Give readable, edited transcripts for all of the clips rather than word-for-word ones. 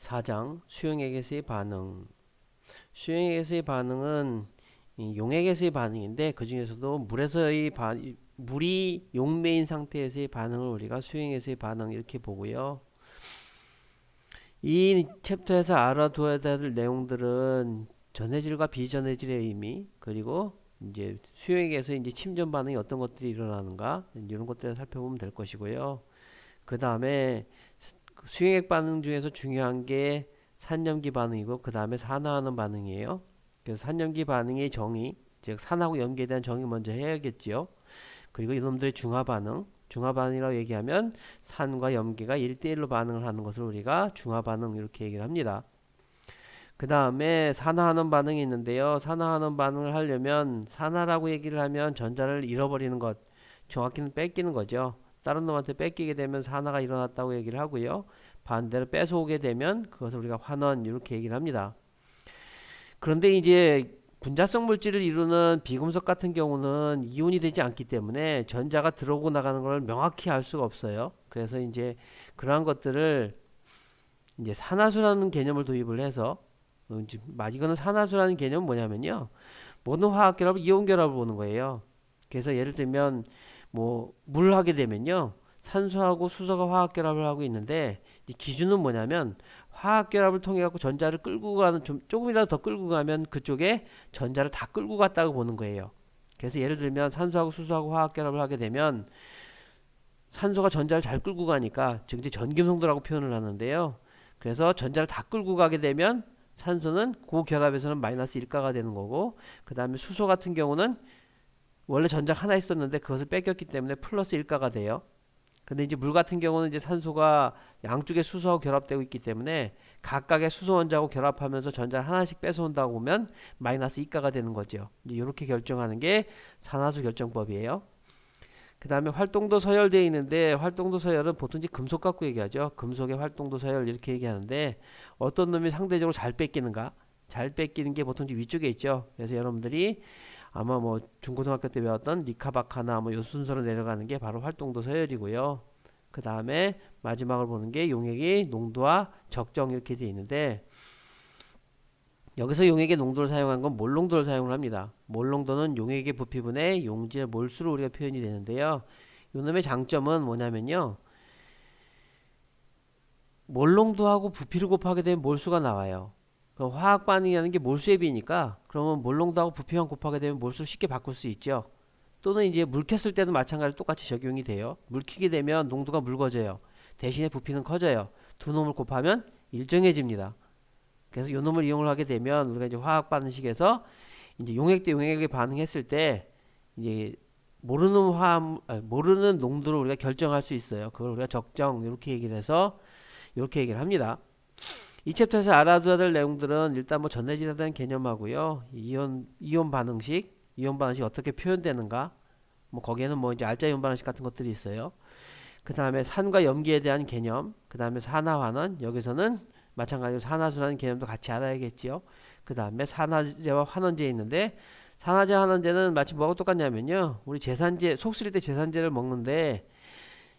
4장 수용액에서의 반응. 수용액에서의 반응은 이 용액에서의 반응인데 그 중에서도 물이 용매인 상태에서의 반응을 우리가 수용액에서의 반응 이렇게 보고요. 이 챕터에서 알아두어야 될 내용들은 전해질과 비전해질의 의미, 그리고 이제 수용액에서 이제 침전 반응이 어떤 것들이 일어나는가 이런 것들을 살펴보면 될 것이고요. 그 다음에 수용액 반응 중에서 중요한 게 산염기 반응이고 그 다음에 산화하는 반응이에요. 그래서 산염기 반응의 정의, 즉 산하고 염기에 대한 정의 먼저 해야겠지요. 그리고 이놈들의 중화 반응, 중화 반응이라고 얘기하면 산과 염기가 1대1로 반응을 하는 것을 우리가 중화 반응 이렇게 얘기를 합니다. 그 다음에 산화하는 반응이 있는데요. 산화하는 반응을 하려면 산화라고 얘기를 하면 전자를 잃어버리는 것, 정확히는 뺏기는 거죠. 다른 놈한테 뺏기게 되면 산화가 일어났다고 얘기를 하고요. 반대로 뺏어오게 되면 그것을 우리가 환원 이렇게 얘기를 합니다. 그런데 이제 분자성 물질을 이루는 비금속 같은 경우는 이온이 되지 않기 때문에 전자가 들어오고 나가는 걸 명확히 알 수가 없어요. 그래서 이제 그러한 것들을 이제 산화수라는 개념을 도입을 해서 이거는 산화수라는 개념은 뭐냐면요. 모든 화학 결합을 이온 결합을 보는 거예요. 그래서 예를 들면 뭐 물 하게 되면요. 산소하고 수소가 화학 결합을 하고 있는데 이 기준은 뭐냐면 화학 결합을 통해 갖고 전자를 끌고 가는 조금이라도 더 끌고 가면 그쪽에 전자를 다 끌고 갔다고 보는 거예요. 그래서 예를 들면 산소하고 수소하고 화학 결합을 하게 되면 산소가 전자를 잘 끌고 가니까 즉 이제 전기농도라고 표현을 하는데요. 그래서 전자를 다 끌고 가게 되면 산소는 고결합에서는 마이너스 1가가 되는 거고 그 다음에 수소 같은 경우는 원래 전자가 하나 있었는데 그것을 뺏겼기 때문에 플러스 1가가 돼요. 근데 이제 물 같은 경우는 이제 산소가 양쪽에 수소하고 결합되고 있기 때문에 각각의 수소 원자하고 결합하면서 전자를 하나씩 뺏어온다고 보면 마이너스 2가가 되는 거죠. 이제 이렇게 결정하는 게 산화수 결정법이에요. 그 다음에 활동도 서열되어 있는데 활동도 서열은 보통 이제 금속 갖고 얘기하죠. 금속의 활동도 서열 이렇게 얘기하는데 어떤 놈이 상대적으로 잘 뺏기는가? 잘 뺏기는 게 보통 이제 위쪽에 있죠. 그래서 여러분들이 아마 뭐 중고등학교 때 배웠던 리카바카나 뭐 요 순서로 내려가는 게 바로 활동도 서열이고요. 그 다음에 마지막으로 보는 게 용액의 농도와 적정 이렇게 되어 있는데 여기서 용액의 농도를 사용한 건 몰농도를 사용을 합니다. 몰농도는 용액의 부피분의 용질의 몰수로 우리가 표현이 되는데요. 요놈의 장점은 뭐냐면요. 몰농도하고 부피를 곱하게 되면 몰수가 나와요. 그럼 화학 반응이라는 게 몰수의 비니까 그러면 몰농도하고 부피만 곱하게 되면 몰수를 쉽게 바꿀 수 있죠. 또는 이제 물 켰을 때도 마찬가지로 똑같이 적용이 돼요. 물 켜게 되면 농도가 묽어져요. 대신에 부피는 커져요. 두 놈을 곱하면 일정해집니다. 그래서 요 놈을 이용을 하게 되면 우리가 이제 화학 반응식에서 이제 용액 대 용액에 반응했을 때 이제 모르는 농도를 우리가 결정할 수 있어요. 그걸 우리가 적정 이렇게 얘기를 해서 이렇게 얘기를 합니다. 이 챕터에서 알아둬야 될 내용들은 일단 뭐 전해질이라는 개념하고요. 이온 반응식 어떻게 표현되는가? 뭐 거기에는 뭐 이제 알짜 이온 반응식 같은 것들이 있어요. 그 다음에 산과 염기에 대한 개념, 그 다음에 산화환원, 여기서는 마찬가지로 산화수라는 개념도 같이 알아야겠지요. 그 다음에 산화제와 환원제 있는데 산화제 환원제는 마치 뭐하고 똑같냐면요. 우리 제산제 속 쓰릴 때 제산제를 먹는데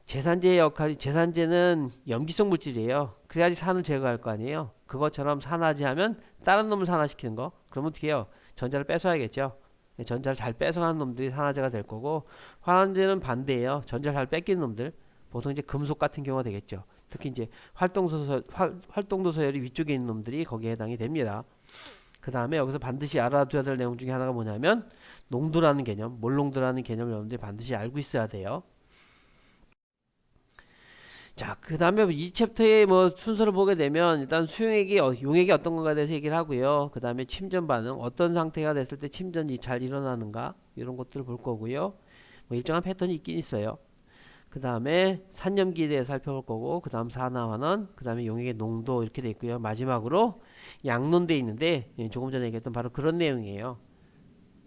제산제의 역할이 제산제는 염기성 물질이에요. 그래야지 산을 제거할 거 아니에요. 그것처럼 산화제 하면 다른 놈을 산화시키는 거. 그러면 어떻게 해요? 전자를 뺏어야겠죠. 전자를 잘 뺏어가는 놈들이 산화제가 될 거고 환원제는 반대예요. 전자를 잘 뺏기는 놈들. 보통 이제 금속 같은 경우가 되겠죠. 특히 이제 활동도 서열이 위쪽에 있는 놈들이 거기에 해당이 됩니다. 그 다음에 여기서 반드시 알아둬야 될 내용 중에 하나가 뭐냐면 농도라는 개념, 몰농도라는 개념을 여러분들이 반드시 알고 있어야 돼요. 자, 그 다음에 이 챕터의 뭐 순서를 보게 되면 일단 용액이 어떤 건가에 대해서 얘기를 하고요. 그 다음에 침전 반응, 어떤 상태가 됐을 때 침전이 잘 일어나는가 이런 것들을 볼 거고요. 뭐 일정한 패턴이 있긴 있어요. 그 다음에 산염기에 대해서 살펴볼 거고 그 다음 산화환원, 그 다음에 용액의 농도 이렇게 돼 있고요. 마지막으로 양론돼 있는데 조금 전에 얘기했던 바로 그런 내용이에요.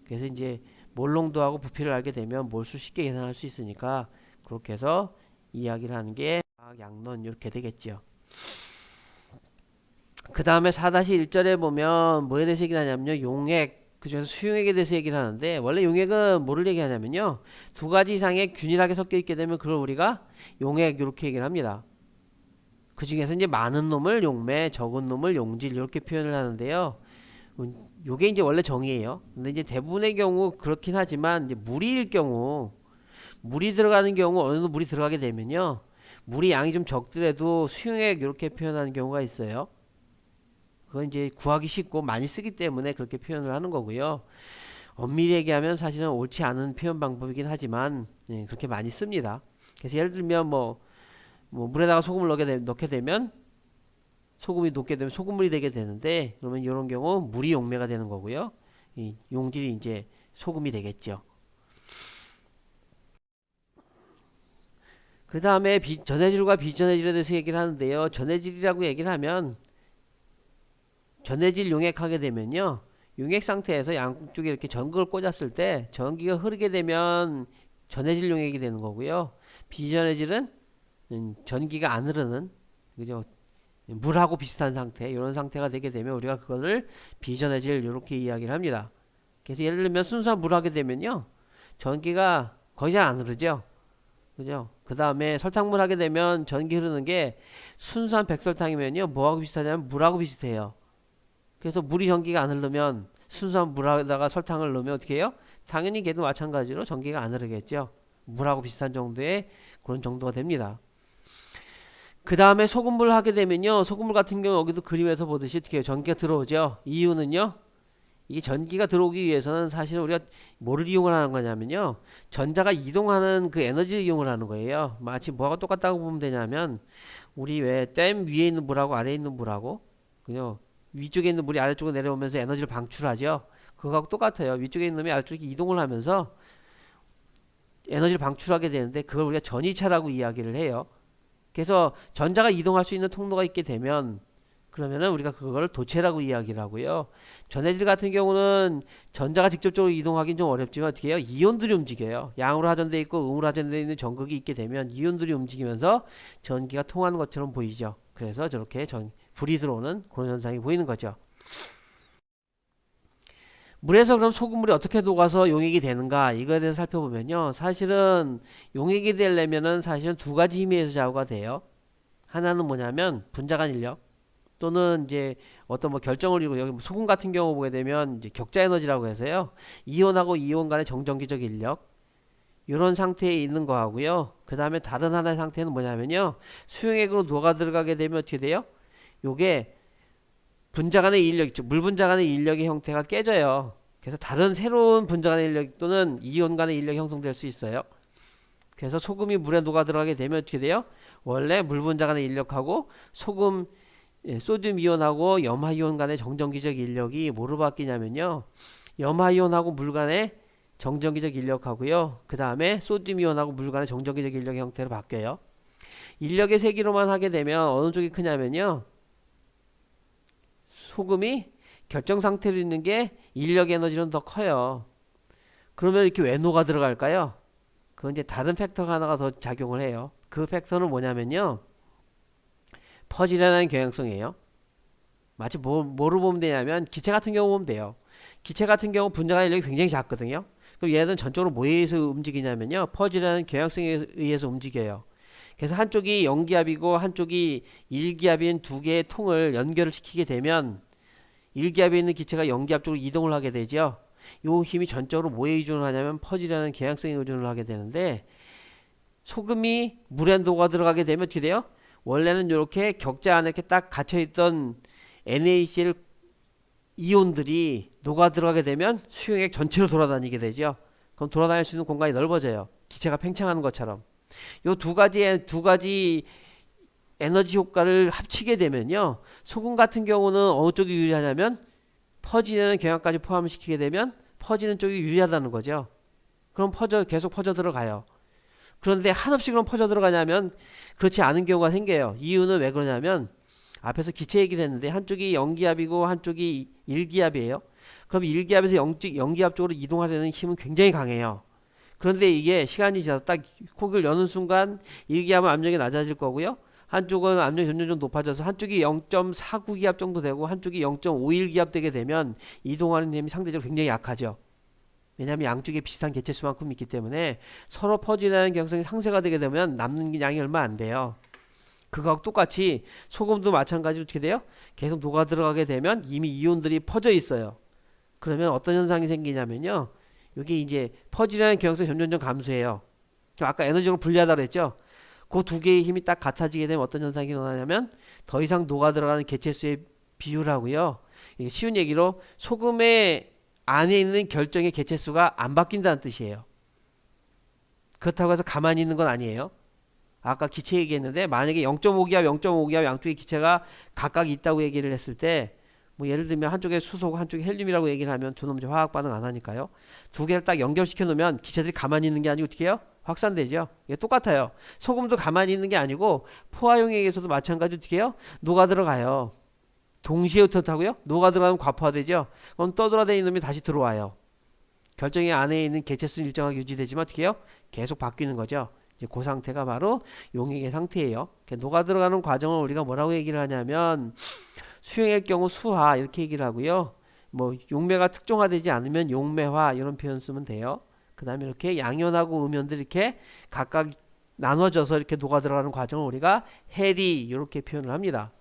그래서 이제 몰농도하고 부피를 알게 되면 몰수 쉽게 계산할 수 있으니까 그렇게 해서 이야기를 하는 게 양론 이렇게 되겠죠. 그 다음에 4-1절에 보면 뭐에 대해서 얘기를 하냐면요. 용액, 그 중에서 수용액에 대해서 얘기를 하는데 원래 용액은 뭐를 얘기하냐면요. 두 가지 이상의 균일하게 섞여 있게 되면 그걸 우리가 용액 이렇게 얘기를 합니다. 그 중에서 이제 많은 놈을 용매, 적은 놈을 용질 이렇게 표현을 하는데요. 요게 이제 원래 정의예요. 근데 이제 대부분의 경우 그렇긴 하지만 이제 무리일 경우, 물이 들어가는 경우 어느 정도 물이 들어가게 되면요, 물이 양이 좀 적더라도 수용액 이렇게 표현하는 경우가 있어요. 그건 이제 구하기 쉽고 많이 쓰기 때문에 그렇게 표현을 하는 거고요. 엄밀히 얘기하면 사실은 옳지 않은 표현 방법이긴 하지만 그렇게 많이 씁니다. 그래서 예를 들면 뭐 물에다가 소금을 넣게 되면 소금이 녹게 되면 소금물이 되게 되는데, 그러면 이런 경우 물이 용매가 되는 거고요. 이 용질이 이제 소금이 되겠죠. 그 다음에 전해질과 비전해질에 대해서 얘기를 하는데요. 전해질이라고 얘기를 하면 전해질 용액하게 되면요, 용액 상태에서 양쪽에 이렇게 전극을 꽂았을 때 전기가 흐르게 되면 전해질 용액이 되는 거고요. 비전해질은 전기가 안 흐르는, 그죠? 물하고 비슷한 상태, 이런 상태가 되게 되면 우리가 그거를 비전해질 이렇게 이야기를 합니다. 그래서 예를 들면 순수한 물 하게 되면요, 전기가 거의 잘 안 흐르죠. 그죠? 그 다음에 설탕물 하게 되면 전기 흐르는 게 순수한 백설탕이면요, 뭐하고 비슷하냐면 물하고 비슷해요. 그래서 물이 전기가 안 흐르면 순수한 물에다가 설탕을 넣으면 어떻게 해요? 당연히 걔도 마찬가지로 전기가 안 흐르겠죠. 물하고 비슷한 정도의 그런 정도가 됩니다. 그 다음에 소금물 하게 되면요, 소금물 같은 경우 여기도 그림에서 보듯이 어떻게 해요? 전기가 들어오죠. 이유는요, 이게 전기가 들어오기 위해서는 사실 우리가 뭐를 이용을 하는 거냐면요, 전자가 이동하는 그 에너지를 이용을 하는 거예요. 마치 뭐하고 똑같다고 보면 되냐면, 우리 왜 댐 위에 있는 물하고 아래에 있는 물하고, 그죠? 위쪽에 있는 물이 아래쪽으로 내려오면서 에너지를 방출하죠. 그거하고 똑같아요. 위쪽에 있는 놈이 아래쪽에 이동을 하면서 에너지를 방출하게 되는데, 그걸 우리가 전이차라고 이야기를 해요. 그래서 전자가 이동할 수 있는 통로가 있게 되면 그러면은 우리가 그걸 도체라고 이야기를 하고요. 전해질 같은 경우는 전자가 직접적으로 이동하기는 좀 어렵지만 어떻게 해요? 이온들이 움직여요. 양으로 하전되어 있고 음으로 하전되어 있는 전극이 있게 되면 이온들이 움직이면서 전기가 통하는 것처럼 보이죠. 그래서 저렇게 불이 들어오는 그런 현상이 보이는 거죠. 물에서 그럼 소금물이 어떻게 녹아서 용액이 되는가, 이거에 대해서 살펴보면요, 사실은 용액이 되려면은 사실은 두 가지 힘에 의해서 좌우가 돼요. 하나는 뭐냐면 분자간 인력, 또는 이제 어떤 뭐 결정을 이루고, 여기 소금 같은 경우 보게 되면 이제 격자 에너지라고 해서요, 이온하고 이온 간의 정전기적 인력, 이런 상태에 있는 거 하고요. 그 다음에 다른 하나의 상태는 뭐냐면요, 수용액으로 녹아 들어가게 되면 어떻게 돼요? 요게 분자 간의 인력 있죠. 물 분자 간의 인력의 형태가 깨져요. 그래서 다른 새로운 분자 간의 인력 또는 이온 간의 인력이 형성될 수 있어요. 그래서 소금이 물에 녹아 들어가게 되면 어떻게 돼요? 원래 물 분자 간의 인력하고 소금, 소듐 이온하고 염화 이온 간의 정전기적 인력이 뭐로 바뀌냐면요, 염화 이온하고 물 간의 정전기적 인력하고요, 그 다음에 소듐 이온하고 물 간의 정전기적 인력 형태로 바뀌어요. 인력의 세기로만 하게 되면 어느 쪽이 크냐면요, 소금이 결정 상태로 있는 게 인력 에너지는 더 커요. 그러면 이렇게 왜 녹아 들어갈까요? 그건 이제 다른 팩터가 하나가 더 작용을 해요. 그 팩터는 뭐냐면요, 퍼지려는 경향성이에요. 마치 뭐로 보면 되냐면 기체 같은 경우 보면 돼요. 기체 같은 경우 분자간 인력이 굉장히 작거든요. 그럼 얘는 전적으로 뭐에 의해서 움직이냐면요, 퍼지려는 경향성에 의해서 움직여요. 그래서 한쪽이 영기압이고 한쪽이 일기압인 두 개의 통을 연결을 시키게 되면 일기압에 있는 기체가 영기압 쪽으로 이동을 하게 되죠. 요 힘이 전적으로 뭐에 의존을 하냐면 퍼지려는 계량성에 의존을 하게 되는데, 소금이 물에 녹아 들어가게 되면 어떻게 돼요? 원래는 이렇게 격자 안에 이렇게 딱 갇혀있던 NaCl 이온들이 녹아 들어가게 되면 수용액 전체로 돌아다니게 되죠. 그럼 돌아다닐 수 있는 공간이 넓어져요. 기체가 팽창하는 것처럼. 요 두 가지 에너지 효과를 합치게 되면요, 소금 같은 경우는 어느 쪽이 유리하냐면 퍼지는 경향까지 포함시키게 되면 퍼지는 쪽이 유리하다는 거죠. 그럼 계속 퍼져 들어가요. 그런데 한없이 그럼 퍼져 들어가냐면 그렇지 않은 경우가 생겨요. 이유는 왜 그러냐면, 앞에서 기체 얘기를 했는데 한쪽이 영기압이고 한쪽이 일기압이에요. 그럼 일기압에서 영기압 쪽으로 이동하려는 힘은 굉장히 강해요. 그런데 이게 시간이 지나서 딱 코를 여는 순간 일기압은 압력이 낮아질 거고요, 한쪽은 압력이 점점 좀 높아져서 한쪽이 0.49기압 정도 되고 한쪽이 0.51기압 되게 되면 이동하는 힘이 상대적으로 굉장히 약하죠. 왜냐하면 양쪽에 비슷한 개체수만큼 있기 때문에 서로 퍼지려는 경향성이 상쇄가 되게 되면 남는 양이 얼마 안 돼요. 그거하고 똑같이 소금도 마찬가지로 어떻게 돼요? 계속 녹아 들어가게 되면 이미 이온들이 퍼져 있어요. 그러면 어떤 현상이 생기냐면요. 여기 이제 퍼지려는 경향성이 점점점 감소해요. 아까 에너지로 분리하다 그랬죠? 그 두 개의 힘이 딱 같아지게 되면 어떤 현상이 일어나냐면 더 이상 녹아 들어가는 개체수의 비율하고요. 이게 쉬운 얘기로 소금의 안에 있는 결정의 개체수가 안 바뀐다는 뜻이에요. 그렇다고 해서 가만히 있는 건 아니에요. 아까 기체 얘기했는데 만약에 0.5기압, 0.5기압 양쪽의 기체가 각각 있다고 얘기를 했을 때 뭐 예를 들면 한쪽에 수소고 한쪽에 헬륨이라고 얘기를 하면 두 놈이 화학 반응 안 하니까요. 두 개를 딱 연결시켜 놓으면 기체들이 가만히 있는 게 아니고 어떻게 해요? 확산되죠. 이게 똑같아요. 소금도 가만히 있는 게 아니고 포화용액에서도 마찬가지로 어떻게 해요? 녹아 들어가요. 동시에 어떻다고요? 녹아 들어가면 과포화되죠. 그럼 떠돌아다니는 놈이 다시 들어와요. 결정의 안에 있는 개체수는 일정하게 유지되지만 어떻게 해요? 계속 바뀌는 거죠. 이제 그 상태가 바로 용액의 상태예요. 녹아 들어가는 과정을 우리가 뭐라고 얘기를 하냐면 수용의 경우 수화 이렇게 얘기를 하고요. 뭐 용매가 특종화되지 않으면 용매화 이런 표현 쓰면 돼요. 그 다음에 이렇게 양연하고 음연들 이렇게 각각 나눠져서 이렇게 녹아 들어가는 과정을 우리가 해리 이렇게 표현을 합니다.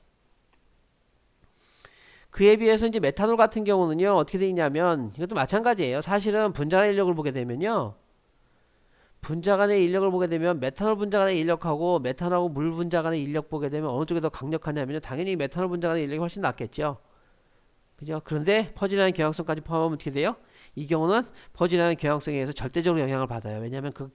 그에 비해서 이제 메탄올 같은 경우는요 어떻게 되어 있냐면 이것도 마찬가지예요. 사실은 분자간의 인력을 보게 되면요 분자간의 인력을 보게 되면 메탄올 분자간의 인력하고 메탄하고 물 분자간의 인력 보게 되면 어느 쪽이 더 강력하냐면요 당연히 메탄올 분자간의 인력이 훨씬 낫겠죠. 그죠? 그런데 퍼지라는 경향성까지 포함하면 어떻게 돼요? 이 경우는 퍼지라는 경향성에 의해서 절대적으로 영향을 받아요. 왜냐하면 그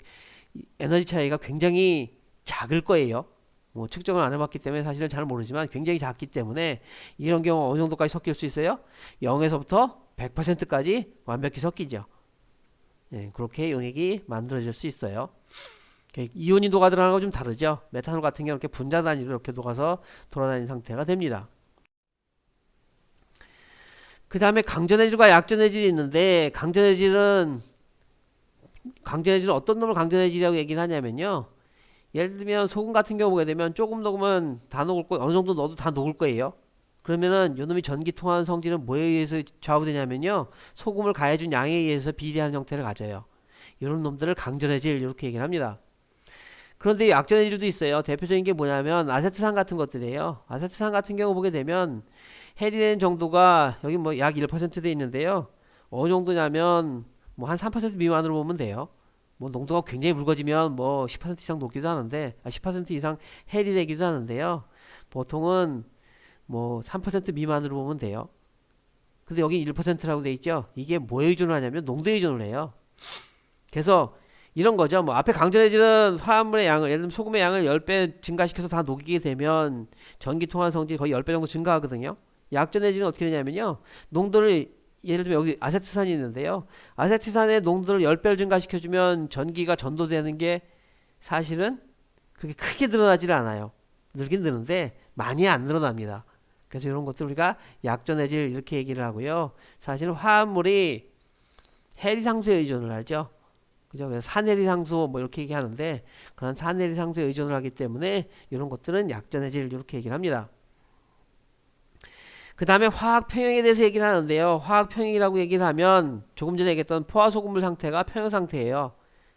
에너지 차이가 굉장히 작을 거예요. 뭐 측정을 안 해봤기 때문에 사실은 잘 모르지만 굉장히 작기 때문에 이런 경우 어느 정도까지 섞일 수 있어요? 0에서부터 100%까지 완벽히 섞이죠. 예, 그렇게 용액이 만들어질 수 있어요. 이온이 녹아 들어가는 거 좀 다르죠. 메탄올 같은 경우는 이렇게 분자 단위로 이렇게 녹아서 돌아다니는 상태가 됩니다. 그 다음에 강전해질과 약전해질이 있는데 강전해질은 어떤 놈을 강전해질이라고 얘기를 하냐면요. 예를 들면 소금 같은 경우 보게 되면 조금 녹으면 다 녹을 거예요. 어느 정도 넣어도 다 녹을 거예요. 그러면은 요놈이 전기 통하는 성질은 뭐에 의해서 좌우되냐면요. 소금을 가해준 양에 의해서 비례하는 형태를 가져요. 이런 놈들을 강전해질 이렇게 얘기를 합니다. 그런데 약전해질도 있어요. 대표적인 게 뭐냐면 아세트산 같은 것들이에요. 아세트산 같은 경우 보게 되면 해리되는 정도가 여기 뭐 약 1% 돼 있는데요. 어느 정도냐면 뭐 한 3% 미만으로 보면 돼요. 뭐 농도가 굉장히 묽어지면 뭐 10% 이상 녹기도 하는데 10% 이상 해리되기도 하는데요. 보통은 뭐 3% 미만으로 보면 돼요. 근데 여기 1%라고 돼 있죠. 이게 뭐에 의존을 하냐면 농도에 의존을 해요. 그래서 이런 거죠. 뭐 앞에 강전해질은 화합물의 양을 예를 들면 소금의 양을 10배 증가시켜서 다 녹이게 되면 전기 통한 성질이 거의 10배 정도 증가하거든요. 약전해질은 어떻게 되냐면요. 농도를 예를 들면 여기 아세트산이 있는데요. 아세트산의 농도를 10배를 증가시켜주면 전기가 전도되는 게 사실은 그렇게 크게 늘어나질 않아요. 늘긴 느는데 많이 안 늘어납니다. 그래서 이런 것들 우리가 약전해질 이렇게 얘기를 하고요. 사실은 화합물이 해리상수에 의존을 하죠. 그죠? 그래서 산해리상수 뭐 이렇게 얘기하는데 그런 산해리상수에 의존을 하기 때문에 이런 것들은 약전해질 이렇게 얘기를 합니다. 그 다음에 화학평형에 대해서 얘기를 하는데요. 화학평형이라고 얘기를 하면 조금 전에 얘기했던 포화소금물 상태가 평형 상태예요.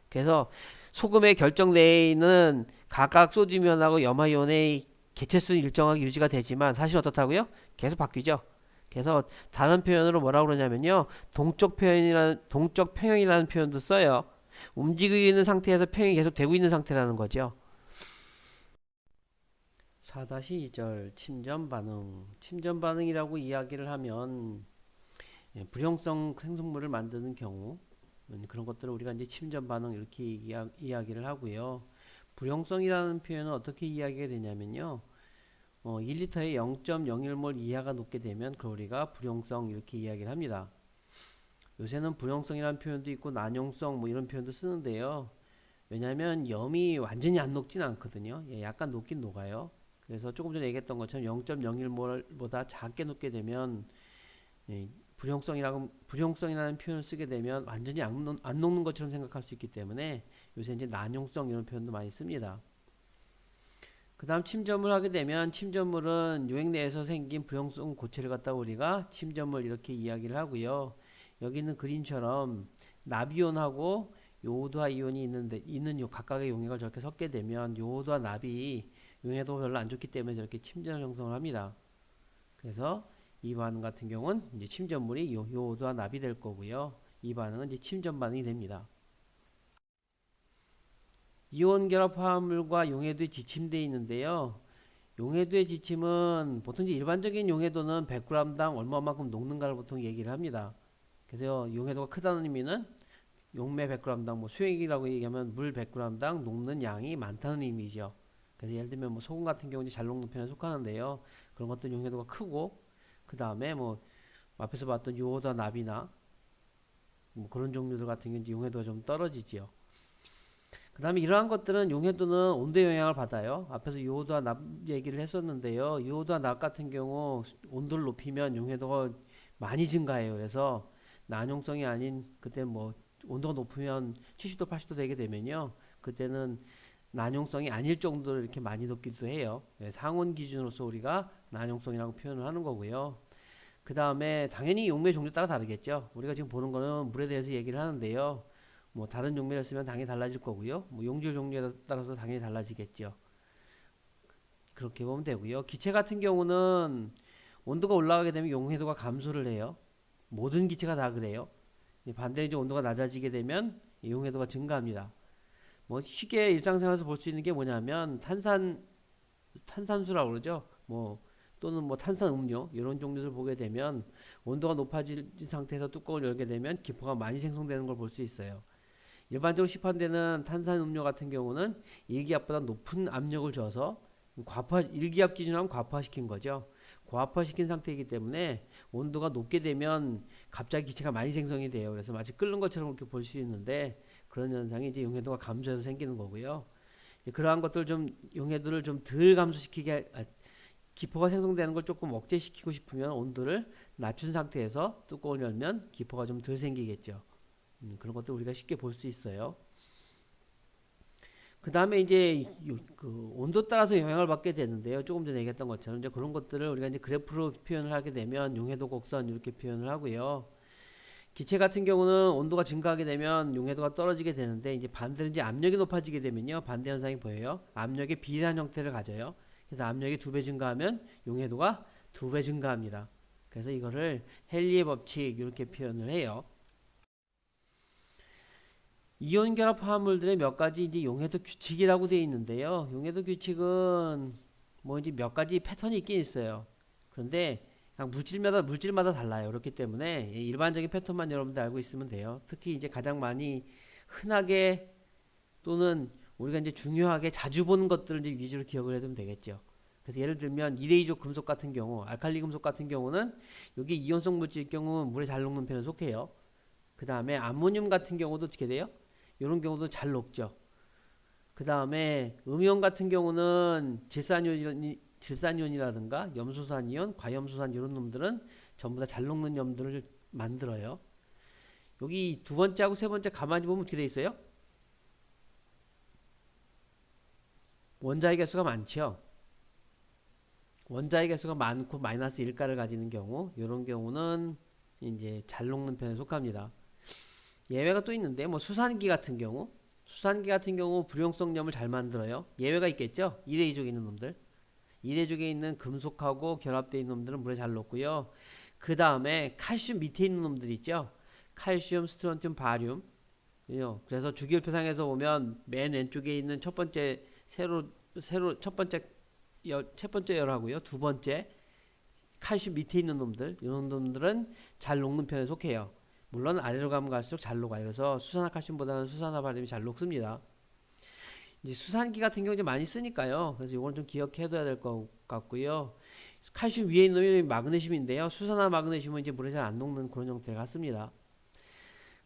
그래서 소금의 결정 내에 있는 각각 소듐이온하고 염화이온의 개체수는 일정하게 유지가 되지만 사실 어떻다고요? 계속 바뀌죠. 그래서 다른 표현으로 뭐라고 그러냐면요. 동적 평형이라는 표현도 써요. 움직이고 있는 상태에서 평형이 계속 되고 있는 상태라는 거죠. 4-2절 침전 반응. 침전 반응이라고 이야기를 하면 불용성 생성물을 만드는 경우 그런 것들을 우리가 이제 침전 반응 이렇게 이야기를 하고요. 불용성이라는 표현은 어떻게 이야기가 되냐면요. 1리터에 0.01몰 이하가 녹게 되면 그걸 우리가 불용성 이렇게 이야기를 합니다. 요새는 불용성이라는 표현도 있고 난용성 뭐 이런 표현도 쓰는데요. 왜냐하면 염이 완전히 안 녹진 않거든요. 약간 녹긴 녹아요. 그래서 조금 전에 얘기했던 것처럼 0.01몰보다 작게 녹게 되면 불용성이라는 표현을 쓰게 되면 완전히 안 녹는 것처럼 생각할 수 있기 때문에 요새 이제 난용성 이런 표현도 많이 씁니다. 그 다음 침전물 하게 되면 침전물은 용액 내에서 생긴 불용성 고체를 갖다 우리가 침전물 이렇게 이야기를 하고요. 여기 있는 그림처럼 납이온하고 요오드와 이온이 있는 각각의 용액을 저렇게 섞게 되면 요오드와 납이 용해도가 별로 안 좋기 때문에 저렇게 침전을 형성을 합니다. 그래서 이 반응 같은 경우는 이제 침전물이 요오드와 납이 될 거고요. 이 반응은 이제 침전 반응이 됩니다. 이온 결합 화합물과 용해도의 지침되어 있는데요. 용해도의 지침은 보통 이제 일반적인 용해도는 100g당 얼마만큼 녹는가를 보통 얘기를 합니다. 그래서 용해도가 크다는 의미는 용매 100g당 뭐 수액이라고 얘기하면 물 100g당 녹는 양이 많다는 의미죠. 그래서 예를 들면 뭐 소금 같은 경우는 잘 녹는 편에 속하는데요. 그런 것들 용해도가 크고 그 다음에 뭐 앞에서 봤던 요오드와 납이나 뭐 그런 종류들 같은 경우는 용해도가 좀 떨어지지요. 그 다음에 이러한 것들은 용해도는 온도의 영향을 받아요. 앞에서 요오드와 납 얘기를 했었는데요. 요오드와 납 같은 경우 온도를 높이면 용해도가 많이 증가해요. 그래서 난용성이 아닌 그때 뭐 온도가 높으면 70도 80도 되게 되면요. 그때는 난용성이 아닐 정도로 이렇게 많이 녹기도 해요. 상온 기준으로서 우리가 난용성이라고 표현을 하는 거고요. 그 다음에 당연히 용매 종류 따라 다르겠죠. 우리가 지금 보는 거는 물에 대해서 얘기를 하는데요. 뭐 다른 용매를 쓰면 당연히 달라질 거고요. 뭐 용질 종류에 따라서 당연히 달라지겠죠. 그렇게 보면 되고요. 기체 같은 경우는 온도가 올라가게 되면 용해도가 감소를 해요. 모든 기체가 다 그래요. 반대로 이제 온도가 낮아지게 되면 용해도가 증가합니다. 뭐 쉽게 일상생활에서 볼 수 있는 게 뭐냐면 탄산수라고 그러죠. 뭐 또는 뭐 탄산 음료 이런 종류를 보게 되면 온도가 높아진 상태에서 뚜껑을 열게 되면 기포가 많이 생성되는 걸 볼 수 있어요. 일반적으로 시판되는 탄산 음료 같은 경우는 1기압보다 높은 압력을 줘서 1기압 기준하면 과포화시킨 거죠. 과포화시킨 상태이기 때문에 온도가 높게 되면 갑자기 기체가 많이 생성이 돼요. 그래서 마치 끓는 것처럼 이렇게 볼 수 있는데 그런 현상이 이제 용해도가 감소해서 생기는 거고요. 그러한 것들 좀 용해도를 좀 덜 감소시키게 기포가 생성되는 걸 조금 억제시키고 싶으면 온도를 낮춘 상태에서 뚜껑을 열면 기포가 좀 덜 생기겠죠. 그런 것도 우리가 쉽게 볼 수 있어요. 그 다음에 이제 그 온도 따라서 영향을 받게 되는데요. 조금 전에 얘기했던 것처럼 이제 그런 것들을 우리가 이제 그래프로 표현을 하게 되면 용해도 곡선 이렇게 표현을 하고요. 기체 같은 경우는 온도가 증가하게 되면 용해도가 떨어지게 되는데 이제 반대로 이제 압력이 높아지게 되면요. 반대 현상이 보여요. 압력의 비례한 형태를 가져요. 그래서 압력이 2배 증가하면 용해도가 2배 증가합니다. 그래서 이거를 헨리의 법칙 이렇게 표현을 해요. 이온 결합 화합물들의 몇 가지 이제 용해도 규칙이라고 되어 있는데요. 용해도 규칙은 뭐 이제 몇 가지 패턴이 있긴 있어요. 그런데 그냥 물질마다 달라요. 그렇기 때문에 일반적인 패턴만 여러분들 알고 있으면 돼요. 특히 이제 가장 많이 흔하게 또는 우리가 이제 중요하게 자주 보는 것들을 이제 위주로 기억을 해두면 되겠죠. 그래서 예를 들면 이레이조 금속 같은 경우, 알칼리 금속 같은 경우는 여기 이온성 물질일 경우 물에 잘 녹는 편에 속해요. 그 다음에 암모늄 같은 경우도 어떻게 돼요? 이런 경우도 잘 녹죠. 그 다음에 음이온 같은 경우는 질산이온이라든가 염소산이온, 과염소산 이런 놈들은 전부 다 잘 녹는 염들을 만들어요. 여기 두 번째하고 세 번째 가만히 보면 어떻게 돼 있어요? 원자의 개수가 많죠. 원자의 개수가 많고 마이너스 1가를 가지는 경우, 이런 경우는 이제 잘 녹는 편에 속합니다. 예외가 또 있는데 뭐 수산기 같은 경우 불용성염을 잘 만들어요. 예외가 있겠죠. 이레이족에 있는 놈들, 이레족에 있는 금속하고 결합되어 있는 놈들은 물에 잘 녹고요. 그 다음에 칼슘 밑에 있는 놈들 있죠. 칼슘, 스트론튬, 바륨. 그래서 주기율표상에서 보면 맨 왼쪽에 있는 첫 번째 첫 번째 열하고요. 두 번째 칼슘 밑에 있는 놈들, 이런 놈들은 잘 녹는 편에 속해요. 물론 아래로 가면 갈수록 잘 녹아요. 그래서 수산화칼슘보다는 수산화바륨이 잘 녹습니다. 이제 수산기 같은 경우 이제 많이 쓰니까요. 그래서 이건 좀 기억해둬야 될 것 같고요. 칼슘 위에 있는 놈이 마그네슘인데요. 수산화 마그네슘은 이제 물에 잘 안 녹는 그런 형태 같습니다.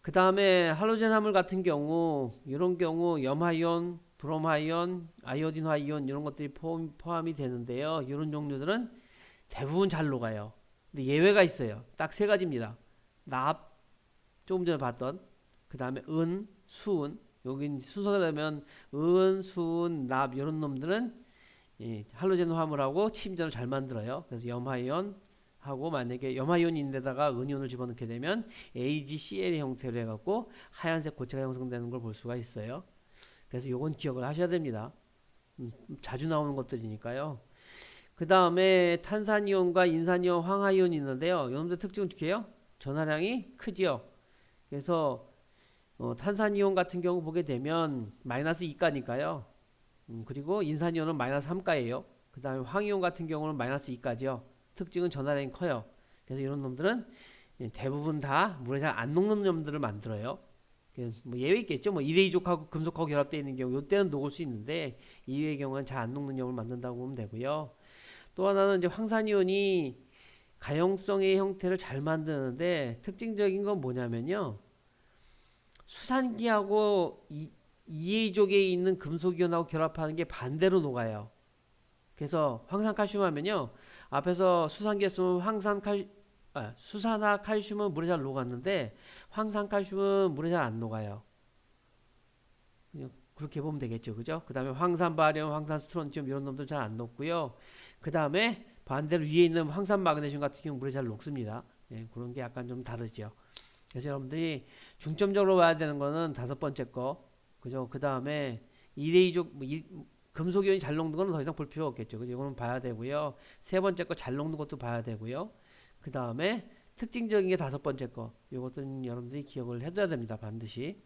그 다음에 할로젠 화물 같은 경우, 이런 경우 염화이온, 브롬화이온, 아이오딘화이온 이런 것들이 포함이 되는데요. 이런 종류들은 대부분 잘 녹아요. 근데 예외가 있어요. 딱 세 가지입니다. 납, 조금 전에 봤던, 그 다음에 은, 수은, 여기 순서가 되면 은, 수은, 납 이런 놈들은 할로젠 화물하고 침전을 잘 만들어요. 그래서 염화이온 하고 만약에 염화이온인데다가 은이온을 집어넣게 되면 AgCl의 형태로 해갖고 하얀색 고체가 형성되는 걸 볼 수가 있어요. 그래서 요건 기억을 하셔야 됩니다. 자주 나오는 것들이니까요. 그 다음에 탄산이온과 인산이온, 황화이온이 있는데요. 여러분들 특징은 어떻게 해요? 전하량이 크지요. 그래서 탄산이온 같은 경우 보게 되면 마이너스 2가니까요. 그리고 인산이온은 마이너스 3가예요. 그 다음에 황이온 같은 경우는 마이너스 2가죠. 특징은 전하량이 커요. 그래서 이런 놈들은 대부분 다 물에 잘 안 녹는 놈들을 만들어요. 뭐 예외 있겠죠. 뭐 이레이족하고 금속하고 결합되어 있는 경우 이때는 녹을 수 있는데 이외의 경우는 잘 안 녹는 염을 만든다고 보면 되고요. 또 하나는 이제 황산이온이 가용성의 형태를 잘 만드는데 특징적인 건 뭐냐면요. 수산기하고 이해족에 있는 금속이온하고 결합하는 게 반대로 녹아요. 그래서 황산칼슘 하면요. 앞에서 수산기에 쓰면 수산화 칼슘은 물에 잘 녹았는데 황산칼슘은 물에 잘 안 녹아요. 그냥 그렇게 보면 되겠죠. 그죠? 그 다음에 황산바리움, 황산스트론튬 이런 놈들 잘 안 녹고요. 그 다음에 반대로 위에 있는 황산마그네슘 같은 경우는 물에 잘 녹습니다. 예, 그런 게 약간 좀 다르죠. 그래서 여러분들이 중점적으로 봐야 되는 거는 다섯 번째 거. 그죠? 그 다음에 이레이족, 금속이온이 잘 녹는 거는 더 이상 볼 필요 없겠죠. 그죠? 이거는 봐야 되고요. 세 번째 거 잘 녹는 것도 봐야 되고요. 그 다음에 특징적인 게 다섯 번째 거. 이것들은 여러분들이 기억을 해둬야 됩니다. 반드시.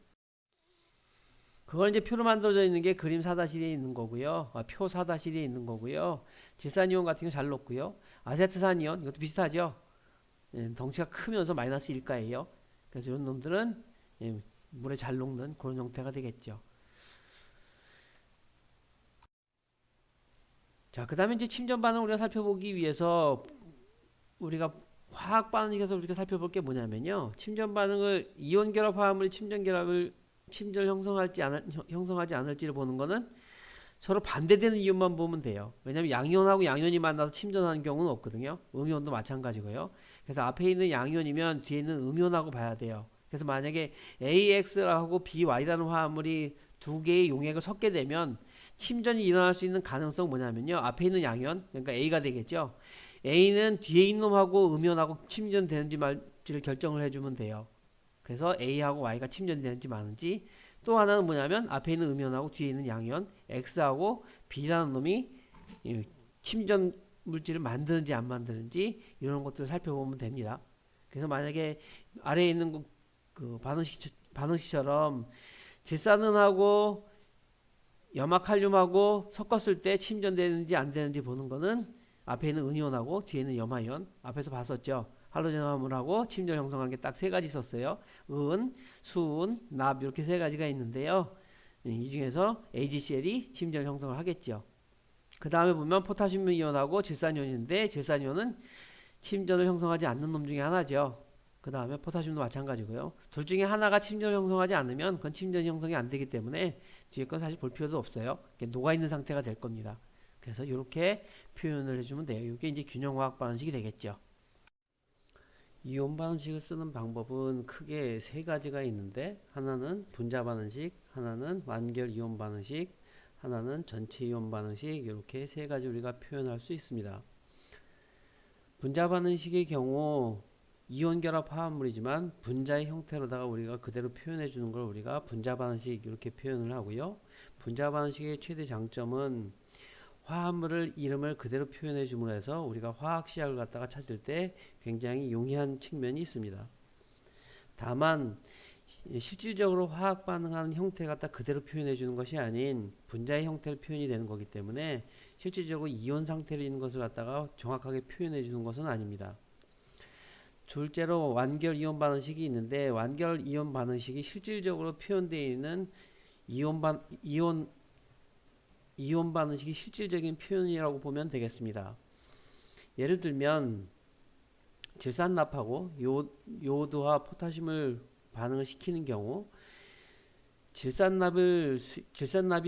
그걸 이제 표로 만들어져 있는 게 그림 4-1에 있는 거고요. 표 4-1에 있는 거고요. 질산이온 같은 거 잘 녹고요. 아세트산이온 이것도 비슷하죠. 예, 덩치가 크면서 마이너스 1가예요. 그래서 이런 놈들은 물에 잘 녹는 그런 형태가 되겠죠. 자, 그 다음에 이제 침전 반응을 우리가 살펴보기 위해서 우리가 화학 반응에서 우리가 살펴볼 게 뭐냐면요. 침전 반응을 이온 결합 화합물이 침전을 형성하지 않을지를 보는 거는 서로 반대되는 이온만 보면 돼요. 왜냐하면 양이온하고 양이온이 만나서 침전하는 경우는 없거든요. 음이온도 마찬가지고요. 그래서 앞에 있는 양이온이면 뒤에 있는 음이온하고 봐야 돼요. 그래서 만약에 AX라고 BY라는 화합물이 두 개의 용액을 섞게 되면 침전이 일어날 수 있는 가능성은 뭐냐면요. 앞에 있는 양이온, 그러니까 A가 되겠죠. A는 뒤에 있는 놈하고 음이온하고 침전되는지 말지를 결정을 해주면 돼요. 그래서 A하고 Y가 침전되는지 마는지. 또 하나는 뭐냐면 앞에 있는 음이온하고 뒤에 있는 양이온 X하고 B라는 놈이 침전 물질을 만드는지 안 만드는지 이런 것들을 살펴보면 됩니다. 그래서 만약에 아래에 있는 그 반응식처럼 질산은하고 염화칼륨하고 섞었을 때 침전되는지 안 되는지 보는 거는 앞에 있는 은이온하고 뒤에 있는 염화이온 앞에서 봤었죠. 할로젠 화합물하고 침전 형성하는 게 딱 세 가지 있었어요. 은, 수은, 납 이렇게 세 가지가 있는데요. 이 중에서 AgCl이 침전 형성을 하겠죠. 그 다음에 보면 포타슘 이온하고 질산이온인데 질산이온은 침전을 형성하지 않는 놈 중에 하나죠. 그 다음에 포타슘도 마찬가지고요. 둘 중에 하나가 침전을 형성하지 않으면 그건 침전 형성이 안 되기 때문에 뒤에 건 사실 볼 필요도 없어요. 녹아있는 상태가 될 겁니다. 그래서 이렇게 표현을 해주면 돼요. 이게 이제 균형화학 반응식이 되겠죠. 이온 반응식을 쓰는 방법은 크게 세 가지가 있는데 하나는 분자 반응식, 하나는 완결 이온 반응식, 하나는 전체 이온 반응식 이렇게 세 가지 우리가 표현할 수 있습니다. 분자 반응식의 경우 이온 결합 화합물이지만 분자의 형태로다가 우리가 그대로 표현해 주는 걸 우리가 분자 반응식 이렇게 표현을 하고요. 분자 반응식의 최대 장점은 화합물을 이름을 그대로 표현해 줌으로 해서 우리가 화학 시약을 갖다가 찾을 때 굉장히 용이한 측면이 있습니다. 다만 실질적으로 화학 반응하는 형태를 갖다 그대로 표현해 주는 것이 아닌 분자의 형태를 표현이 되는 거기 때문에 실질적으로 이온 상태로 있는 것을 갖다가 정확하게 표현해 주는 것은 아닙니다. 둘째로 완결 이온 반응식이 있는데 완결 이온 반응식이 실질적으로 표현되어 있는 이온 반응식이 실질적인 표현이라고 보면 되겠습니다. 예를 들면 질산납하고 요오드와 포타슘을 반응을 시키는 경우 질산납이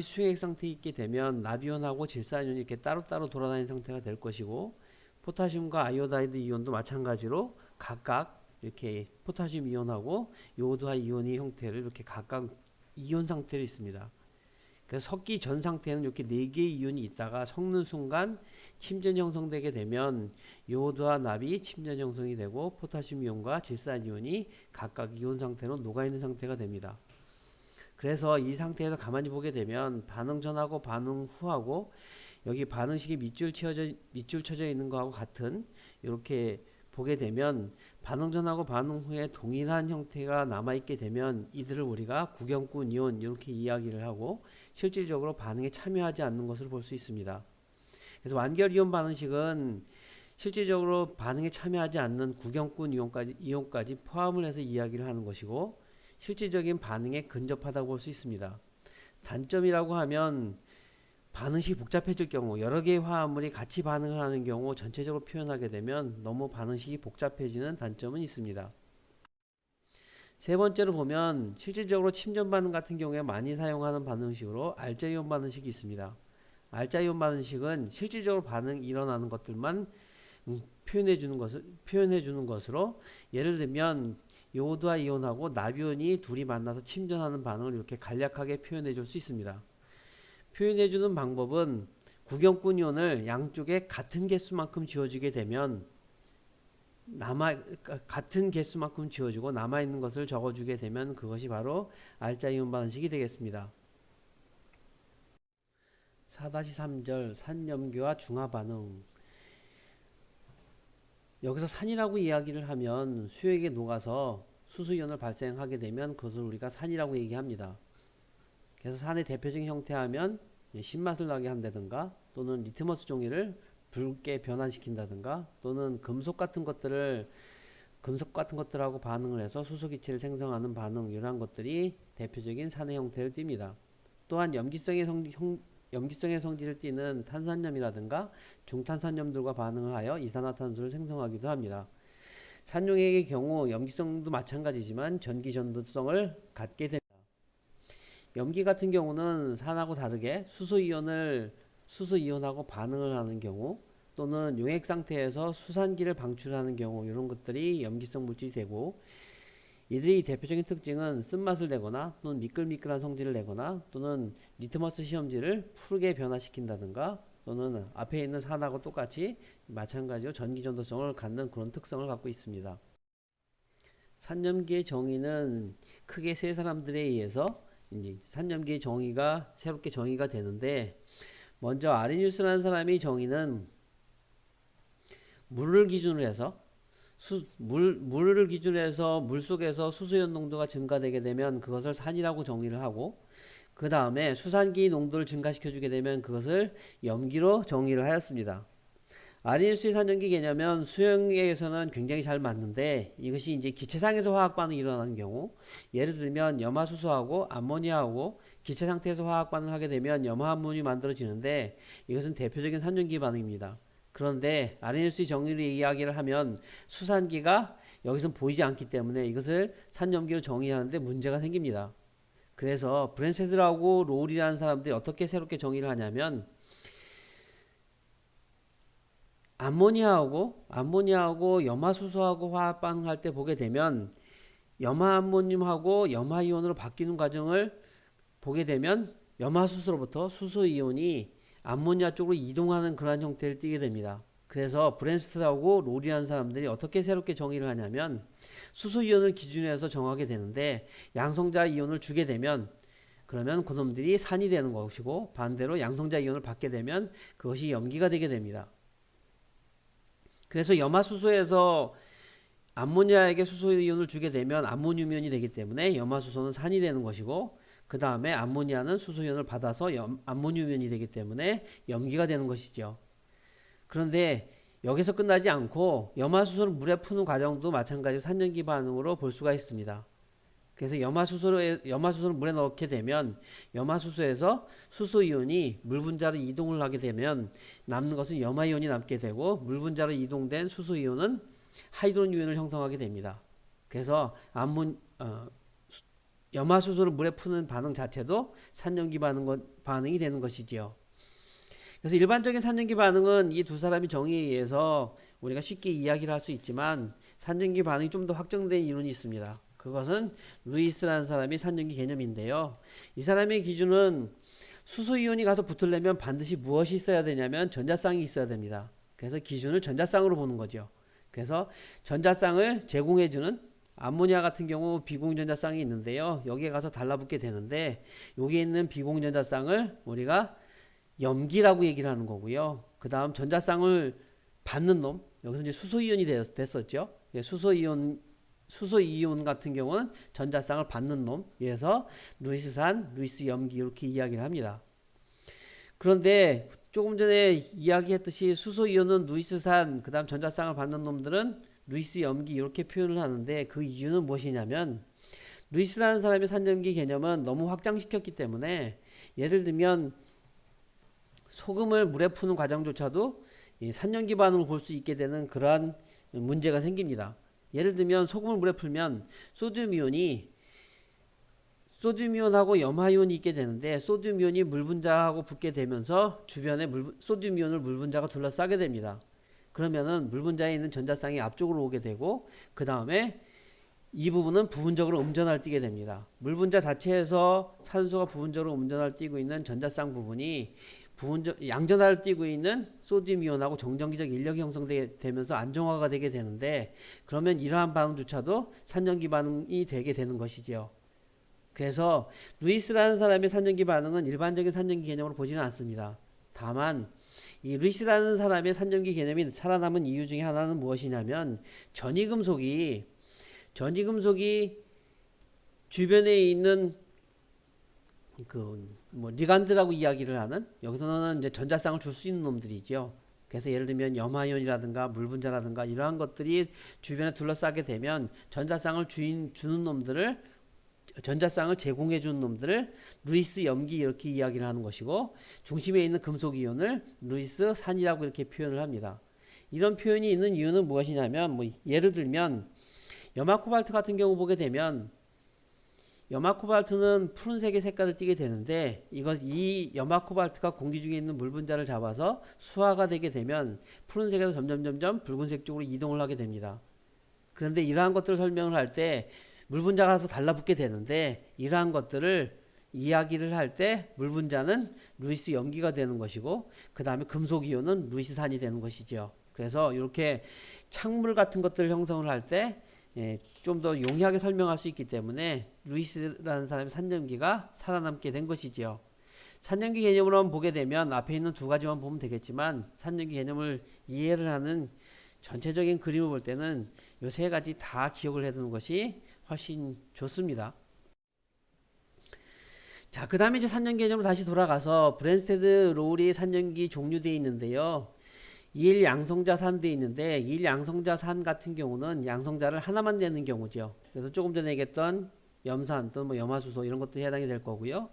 수용액 상태에 있게 되면 납이온하고 질산이온이 이렇게 따로따로 돌아다니는 상태가 될 것이고 포타슘과 아이오다이드 이온도 마찬가지로 각각 이렇게 포타슘 이온하고 요오드와 이온의 형태를 이렇게 각각 이온 상태로 있습니다. 그래서 섞기 전 상태는 이렇게 4개의 이온이 있다가 섞는 순간 침전 형성되게 되면 요오드와 납이 침전 형성이 되고 포타슘 이온과 질산 이온이 각각 이온 상태로 녹아있는 상태가 됩니다. 그래서 이 상태에서 가만히 보게 되면 반응 전하고 반응 후하고 여기 반응식이 밑줄 쳐져 있는 거하고 같은 이렇게 보게 되면 반응 전하고 반응 후에 동일한 형태가 남아 있게 되면 이들을 우리가 구경꾼 이온 이렇게 이야기를 하고 실질적으로 반응에 참여하지 않는 것을 볼 수 있습니다. 그래서 완결 이온 반응식은 실질적으로 반응에 참여하지 않는 구경꾼 이온까지 포함을 해서 이야기를 하는 것이고 실질적인 반응에 근접하다고 볼 수 있습니다. 단점이라고 하면 반응식이 복잡해질 경우 여러 개의 화합물이 같이 반응을 하는 경우 전체적으로 표현하게 되면 너무 반응식이 복잡해지는 단점은 있습니다. 세 번째로 보면 실질적으로 침전 반응 같은 경우에 많이 사용하는 반응식으로 알자이온 반응식이 있습니다. 알자이온 반응식은 실질적으로 반응이 일어나는 것들만 표현해 주는 것으로 예를 들면 요오드와 이온하고 나비온이 둘이 만나서 침전하는 반응을 이렇게 간략하게 표현해 줄 수 있습니다. 표현해 주는 방법은 구경꾼 이온을 양쪽에 같은 개수만큼 지워주게 되면 같은 개수만큼 지워주고 남아있는 것을 적어주게 되면 그것이 바로 알자이온 반응식이 되겠습니다. 4-3절 산염기와 중화반응. 여기서 산이라고 이야기를 하면 수액에 녹아서 수소이온을 발생하게 되면 그것을 우리가 산이라고 얘기합니다. 그래서 산의 대표적인 형태 하면 신맛을 나게 한다든가 또는 리트머스 종이를 붉게 변환시킨다든가 또는 금속 같은 것들하고 반응을 해서 수소기체를 생성하는 반응, 이러한 것들이 대표적인 산의 형태를 띱니다. 또한 염기성의 성질을 띠는 탄산염이라든가 중탄산염들과 반응을 하여 이산화탄소를 생성하기도 합니다. 산용액의 경우 염기성도 마찬가지지만 전기 전도성을 갖게 됩니다. 염기 같은 경우는 산하고 다르게 수소이온하고 반응을 하는 경우 또는 용액 상태에서 수산기를 방출하는 경우 이런 것들이 염기성 물질이 되고 이들의 대표적인 특징은 쓴맛을 내거나 또는 미끌미끌한 성질을 내거나 또는 리트머스 시험지를 푸르게 변화시킨다든가 또는 앞에 있는 산하고 똑같이 마찬가지로 전기전도성을 갖는 그런 특성을 갖고 있습니다. 산염기의 정의는 크게 세 사람들에 의해서 이제 산염기의 정의가 새롭게 정의가 되는데 먼저 아리뉴스라는 사람이 정의는 물을 기준으로 해서 물을 기준으로 해서 물속에서 수소이온 농도가 증가되게 되면 그것을 산이라고 정의를 하고 그 다음에 수산기 농도를 증가시켜 주게 되면 그것을 염기로 정의를 하였습니다. 아리뉴스의 산염기 개념은 수용액에서는 굉장히 잘 맞는데 이것이 이제 기체상에서 화학 반응이 일어나는 경우 예를 들면 염화수소하고 암모니아하고 기체 상태에서 화학 반응을 하게 되면 염화암몬이 만들어지는데 이것은 대표적인 산염기 반응입니다. 그런데 아리뉴스의 정의를 이야기를 하면 수산기가 여기서 보이지 않기 때문에 이것을 산염기로 정의하는데 문제가 생깁니다. 그래서 브랜세드라고 롤이라는 사람들이 어떻게 새롭게 정의를 하냐면 암모니아하고 염화수소하고 화학 반응할 때 보게 되면 염화암모늄하고 염화이온으로 바뀌는 과정을 보게 되면 염화수소로부터 수소이온이 암모니아 쪽으로 이동하는 그러한 형태를 띠게 됩니다. 그래서 브랜스트하고 롤이라는 사람들이 어떻게 새롭게 정의를 하냐면 수소이온을 기준으로 해서 정하게 되는데 양성자 이온을 주게 되면 그러면 그놈들이 산이 되는 것이고 반대로 양성자 이온을 받게 되면 그것이 염기가 되게 됩니다. 그래서 염화수소에서 암모니아에게 수소이온을 주게 되면 암모늄이온이 되기 때문에 염화수소는 산이 되는 것이고 그 다음에 암모니아는 수소이온을 받아서 암모늄이온이 되기 때문에 염기가 되는 것이죠. 그런데 여기서 끝나지 않고 염화수소를 물에 푸는 과정도 마찬가지로 산염기 반응으로 볼 수가 있습니다. 그래서 염화수소를 물에 넣게 되면 염화수소에서 수소이온이 물 분자로 이동을 하게 되면 남는 것은 염화이온이 남게 되고 물 분자로 이동된 수소이온은 하이드로겐 이온을 형성하게 됩니다. 그래서 염화수소를 물에 푸는 반응 자체도 산염기 반응이 되는 것이지요. 그래서 일반적인 산염기 반응은 이 두 사람의 정의에 의해서 우리가 쉽게 이야기를 할 수 있지만 산염기 반응이 좀 더 확정된 이론이 있습니다. 그것은 루이스라는 사람이 산염기 개념인데요. 이 사람의 기준은 수소이온이 가서 붙으려면 반드시 무엇이 있어야 되냐면 전자쌍이 있어야 됩니다. 그래서 기준을 전자쌍으로 보는 거죠. 그래서 전자쌍을 제공해주는 암모니아 같은 경우 비공전자쌍이 있는데요. 여기에 가서 달라붙게 되는데 여기에 있는 비공전자쌍을 우리가 염기라고 얘기를 하는 거고요. 그 다음 전자쌍을 받는 놈, 여기서 이제 수소이온이 됐었죠. 수소이온 같은 경우는 전자쌍을 받는 놈, 그래서 루이스산, 루이스 염기 이렇게 이야기를 합니다. 그런데 조금 전에 이야기했듯이 수소이온은 루이스산, 그 다음 전자쌍을 받는 놈들은 루이스 염기 이렇게 표현을 하는데 그 이유는 무엇이냐면 루이스라는 사람의 산염기 개념은 너무 확장시켰기 때문에 예를 들면 소금을 물에 푸는 과정조차도 산염기 반응을 볼 수 있게 되는 그러한 문제가 생깁니다. 예를 들면 소금을 물에 풀면 소듐이온하고 염화이온이 있게 되는데 소듐이온이 물 분자하고 붙게 되면서 주변에 소듐이온을 물 분자가 둘러싸게 됩니다. 그러면은 물 분자에 있는 전자쌍이 앞쪽으로 오게 되고 그 다음에 이 부분은 부분적으로 음전하를 띠게 됩니다. 물 분자 자체에서 산소가 부분적으로 음전하를 띠고 있는 전자쌍 부분이 양전하를 띠고 있는 소듐이온하고 정전기적 인력이 형성되면서 안정화가 되게 되는데 그러면 이러한 반응조차도 산전기 반응이 되게 되는 것이지요. 그래서 루이스라는 사람의 산전기 반응은 일반적인 산전기 개념으로 보지는 않습니다. 다만 이 루이스라는 사람의 산전기 개념이 살아남은 이유 중에 하나는 무엇이냐면 전이금속이 주변에 있는 리간드라고 이야기를 하는 여기서는 이제 전자쌍을 줄 수 있는 놈들이죠. 그래서 예를 들면 염화이온이라든가 물분자라든가 이러한 것들이 주변에 둘러싸게 되면 전자쌍을 주는 놈들을 전자쌍을 제공해 주는 놈들을 루이스 염기 이렇게 이야기를 하는 것이고 중심에 있는 금속이온을 루이스 산이라고 이렇게 표현을 합니다. 이런 표현이 있는 이유는 무엇이냐면 예를 들면 염화코발트 같은 경우 보게 되면 염화코발트는 푸른색의 색깔을 띠게 되는데 이 염화코발트가 공기 중에 있는 물 분자를 잡아서 수화가 되게 되면 푸른색에서 점점 붉은색 쪽으로 이동을 하게 됩니다. 그런데 이러한 것들을 설명을 할 때 물 분자가 가서 달라붙게 되는데 이러한 것들을 이야기를 할 때 물 분자는 루이스 염기가 되는 것이고 그 다음에 금속이온은 루이스 산이 되는 것이죠. 그래서 이렇게 창물 같은 것들을 형성을 할 때 좀 더 용이하게 설명할 수 있기 때문에 루이스라는 사람의 산염기가 살아남게 된 것이지요. 산염기 개념으로 한번 보게 되면 앞에 있는 두 가지만 보면 되겠지만 산염기 개념을 이해를 하는 전체적인 그림을 볼 때는 이 세 가지 다 기억을 해두는 것이 훨씬 좋습니다. 자, 그 다음에 이제 산염기 개념으로 다시 돌아가서 브랜스테드 로우리 산염기 종류되어 있는데요. 2일 양성자산 되어 있는데 2일 양성자산 같은 경우는 양성자를 하나만 내는 경우죠. 그래서 조금 전에 얘기했던 염산 또는 염화수소 이런 것들이 해당이 될 거고요.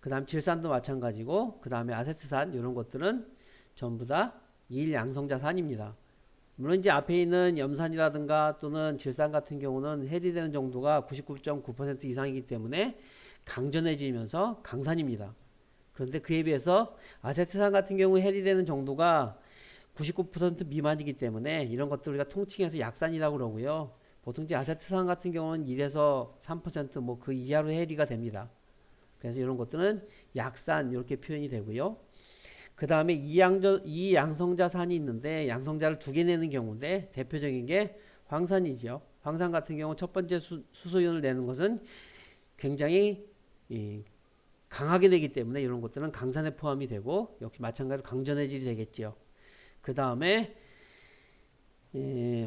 그 다음 질산도 마찬가지고 그 다음에 아세트산 이런 것들은 전부 다 2일 양성자산입니다. 물론 이제 앞에 있는 염산이라든가 또는 질산 같은 경우는 해리되는 정도가 99.9% 이상이기 때문에 강전해지면서 강산입니다. 그런데 그에 비해서 아세트산 같은 경우 해리되는 정도가 99% 미만이기 때문에 이런 것들 우리가 통칭해서 약산이라고 그러고요. 보통 이제 아세트산 같은 경우는 1에서 3% 그 이하로 해리가 됩니다. 그래서 이런 것들은 약산 이렇게 표현이 되고요. 그 다음에 이양성자산이 있는데 양성자를 두 개 내는 경우인데 대표적인 게 황산이죠. 황산 같은 경우 첫 번째 수소이온을 내는 것은 굉장히 강하게 되기 때문에 이런 것들은 강산에 포함이 되고 역시 마찬가지로 강전해질이 되겠죠. 그 다음에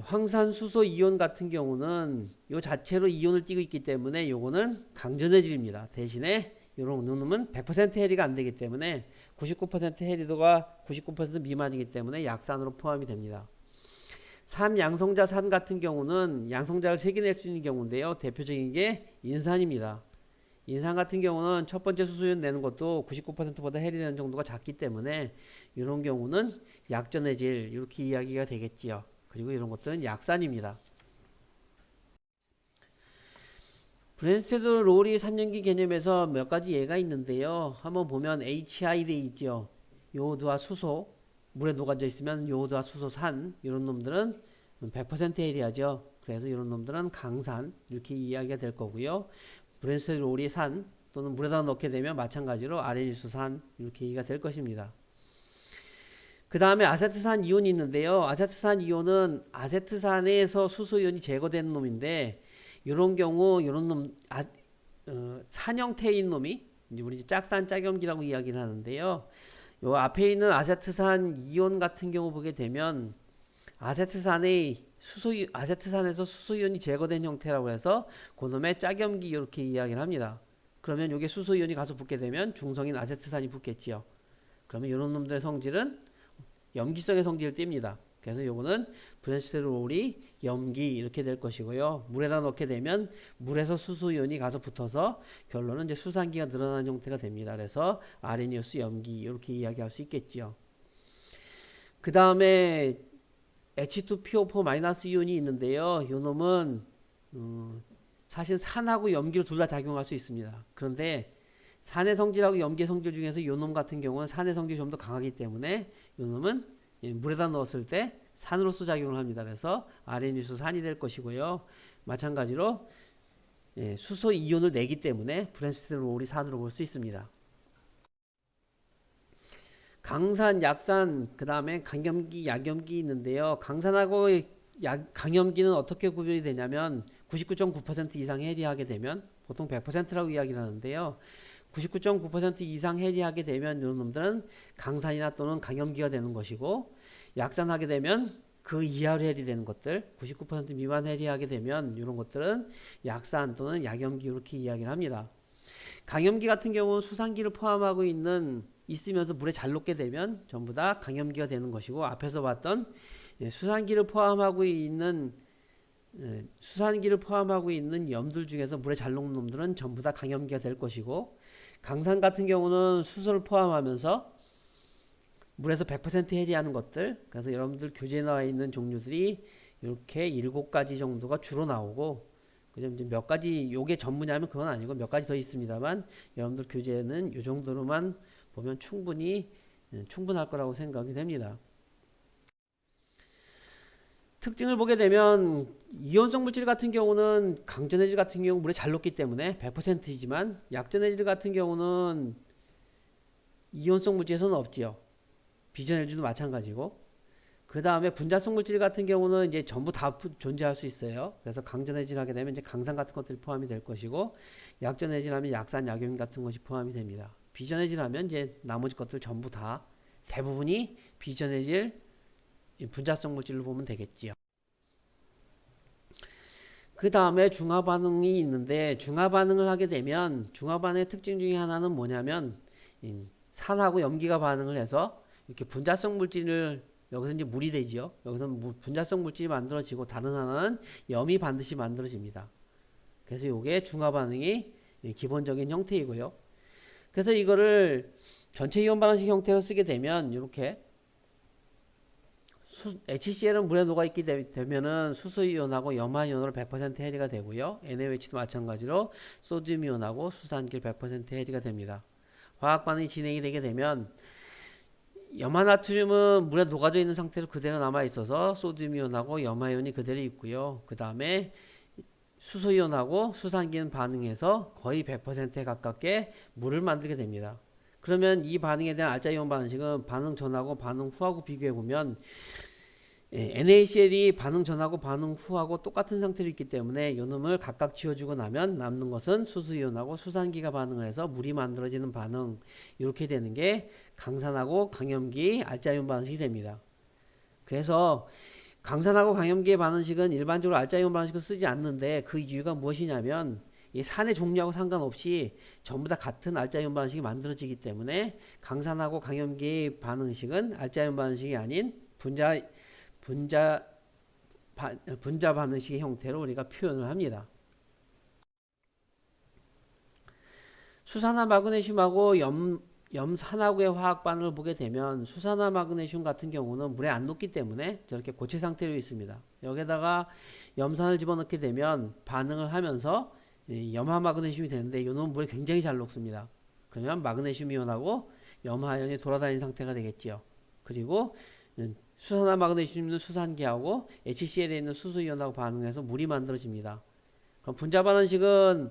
황산수소이온 같은 경우는 요 자체로 이온을 띠고 있기 때문에 요거는 강전해질입니다. 대신에 이런 놈은 100% 해리가 안 되기 때문에 99% 해리도가 99% 미만이기 때문에 약산으로 포함이 됩니다. 3양성자산 같은 경우는 양성자를 3개 낼 수 있는 경우인데요. 대표적인 게 인산입니다. 인산 같은 경우는 첫 번째 수소이온 내는 것도 99%보다 해리되는 정도가 작기 때문에 이런 경우는 약전해질 이렇게 이야기가 되겠지요. 그리고 이런 것들은 약산입니다. 브랜스테드 로우리 산염기 개념에서 몇 가지 예가 있는데요. 한번 보면 HI 돼 있죠. 요오드와 수소, 물에 녹아져 있으면 요오드와 수소, 산 이런 놈들은 100% 해리하죠. 그래서 이런 놈들은 강산 이렇게 이야기가 될 거고요. 브랜스테드 로우리 산 또는 물에다 넣게 되면 마찬가지로 아레니수산 이렇게 얘기가 될 것입니다. 그 다음에 아세트산 이온이 있는데요. 아세트산 이온은 아세트산에서 수소이온이 제거되는 놈인데 이런 경우 이런 놈 산 형태인 놈이 이제 우리 짝산 짝염기라고 이야기를 하는데요. 요 앞에 있는 아세트산 이온 같은 경우 보게 되면 아세트산에서 수소이온이 제거된 형태라고 해서 그놈의 짝염기 이렇게 이야기를 합니다. 그러면 요게 수소이온이 가서 붙게 되면 중성인 아세트산이 붙겠지요. 그러면 이런 놈들의 성질은 염기성의 성질을 띱니다. 그래서 요거는 브랜시테롤이 염기 이렇게 될 것이고요. 물에다 넣게 되면 물에서 수소이온이 가서 붙어서 결론은 이제 수산기가 늘어나는 형태가 됩니다. 그래서 아레니우스 염기 이렇게 이야기할 수 있겠지요. 그 다음에 H2PO4- 이온이 있는데요. 요 놈은 사실 산하고 염기로 둘 다 작용할 수 있습니다. 그런데 산의 성질하고 염기의 성질 중에서 요 놈 같은 경우는 산의 성질이 좀 더 강하기 때문에 요 놈은 물에다 넣었을 때 산으로서 작용을 합니다. 그래서 아레니우스 산이 될 것이고요. 마찬가지로 수소 이온을 내기 때문에 브랜시테롤이 산으로 볼 수 있습니다. 강산, 약산, 그 다음에 강염기, 약염기 있는데요. 강산하고 강염기는 어떻게 구별이 되냐면 99.9% 이상 해리하게 되면 보통 100%라고 이야기를 하는데요. 99.9% 이상 해리하게 되면 이런 놈들은 강산이나 또는 강염기가 되는 것이고, 약산하게 되면 그 이하로 해리되는 것들, 99% 미만 해리하게 되면 이런 것들은 약산 또는 약염기 이렇게 이야기를 합니다. 강염기 같은 경우는 수산기를 포함하고 있으면서 물에 잘 녹게 되면 전부 다 강염기가 되는 것이고, 앞에서 봤던 수산기를 포함하고 있는 염들 중에서 물에 잘 녹는 놈들은 전부 다 강염기가 될 것이고, 강산 같은 경우는 수소를 포함하면서 물에서 100% 해리하는 것들, 그래서 여러분들 교재에 나와 있는 종류들이 이렇게 7가지 정도가 주로 나오고, 이제 몇 가지 요게 전문이냐면 그건 아니고 몇 가지 더 있습니다만, 여러분들 교재는 이 정도로만 보면 충분할 거라고 생각이 됩니다. 특징을 보게 되면 이온성 물질 같은 경우는 강전해질 같은 경우 물에 잘 녹기 때문에 100%이지만 약전해질 같은 경우는 이온성 물질에서는 없지요. 비전해질도 마찬가지고, 그 다음에 분자성 물질 같은 경우는 이제 전부 다 존재할 수 있어요. 그래서 강전해질 하게 되면 이제 강산 같은 것들이 포함이 될 것이고, 약전해질 하면 약산, 약염 같은 것이 포함이 됩니다. 비전해질 하면 이제 나머지 것들 전부 다 대부분이 비전해질 분자성 물질로 보면 되겠지요. 그 다음에 중화반응이 있는데, 중화반응을 하게 되면 중화반응의 특징 중에 하나는 뭐냐면 산하고 염기가 반응을 해서 이렇게 분자성 물질을, 여기서 이제 물이 되지요. 여기서 분자성 물질이 만들어지고 다른 하나는 염이 반드시 만들어집니다. 그래서 이게 중화반응이 기본적인 형태이고요. 그래서 이거를 전체 이온 반응식 형태로 쓰게 되면 이렇게 HCl은 물에 녹아있게 되면은 수소이온하고 염화이온으로 100% 해리가 되고요. NaOH도 마찬가지로 소듐이온하고 수산길 100% 해리가 됩니다. 화학 반응이 진행이 되게 되면 염화나트륨은 물에 녹아져 있는 상태로 그대로 남아 있어서 소듐이온하고 염화이온이 그대로 있고요. 그 다음에 수소이온하고 수산기는 반응해서 거의 100%에 가깝게 물을 만들게 됩니다. 그러면 이 반응에 대한 알짜이온 반응식은 반응 전하고 반응 후하고 비교해 보면 NaCl이 반응 전하고 반응 후하고 똑같은 상태로 있기 때문에 이놈을 각각 지워주고 나면 남는 것은 수소이온하고 수산기가 반응을 해서 물이 만들어지는 반응, 이렇게 되는 게 강산하고 강염기 알짜이온 반응식이 됩니다. 그래서 강산하고 강염기의 반응식은 일반적으로 알짜이온 반응식을 쓰지 않는데, 그 이유가 무엇이냐면 이 산의 종류하고 상관없이 전부 다 같은 알짜이온 반응식이 만들어지기 때문에 강산하고 강염기의 반응식은 알짜이온 반응식이 아닌 분자 반응식의 형태로 우리가 표현을 합니다. 수산화 마그네슘하고 염산화구의 화학 반응을 보게 되면 수산화 마그네슘 같은 경우는 물에 안 녹기 때문에 저렇게 고체 상태로 있습니다. 여기다가 염산을 집어넣게 되면 반응을 하면서 염화 마그네슘이 되는데, 이놈은 물에 굉장히 잘 녹습니다. 그러면 마그네슘 이온하고 염화 이온이 돌아다니는 상태가 되겠지요. 그리고 수산화 마그네슘 있는 수산기하고 HCl에 있는 수소이온하고 반응해서 물이 만들어집니다. 그럼 분자 반응식은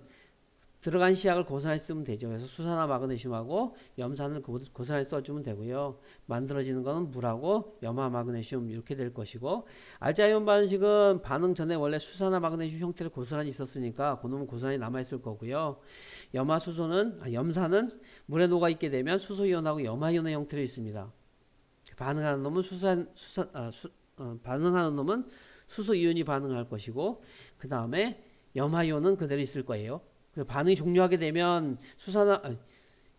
들어간 시약을 고스란히 쓰면 되죠. 그래서 수산화 마그네슘하고 염산을 고스란히 써주면 되고요. 만들어지는 거는 물하고 염화 마그네슘 이렇게 될 것이고, 알자이온 반응식은 반응 전에 원래 수산화 마그네슘 형태로 고스란히 있었으니까 그놈은 고스란히 남아있을 거고요. 염산은 물에 녹아 있게 되면 수소이온하고 염화이온의 형태로 있습니다. 반응하는 놈은 반응하는 놈은 수소이온이 반응할 것이고, 그 다음에 염화이온은 그대로 있을 거예요. 반응이 종료하게 되면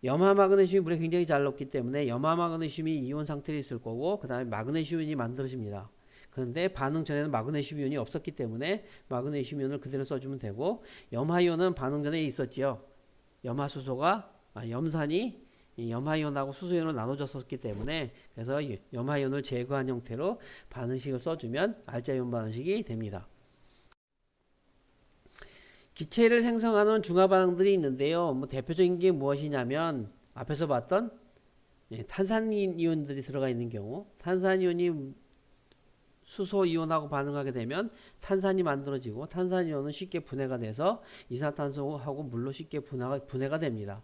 염화 마그네슘이 물에 굉장히 잘 녹기 때문에 염화 마그네슘이 이온 상태로 있을 거고, 그 다음에 마그네슘 이온이 만들어집니다. 그런데 반응 전에는 마그네슘 이온이 없었기 때문에 마그네슘 이온을 그대로 써주면 되고, 염화 이온은 반응 전에 있었지요. 염산이 염화 이온하고 수소 이온으로 나눠졌었기 때문에, 그래서 염화 이온을 제거한 형태로 반응식을 써주면 알자이온 반응식이 됩니다. 기체를 생성하는 중화 반응들이 있는데요. 대표적인 게 무엇이냐면 앞에서 봤던 탄산이온들이 들어가 있는 경우, 탄산이온이 수소이온하고 반응하게 되면 탄산이 만들어지고, 탄산이온은 쉽게 분해가 돼서 이산화탄소하고 물로 쉽게 분해가 됩니다.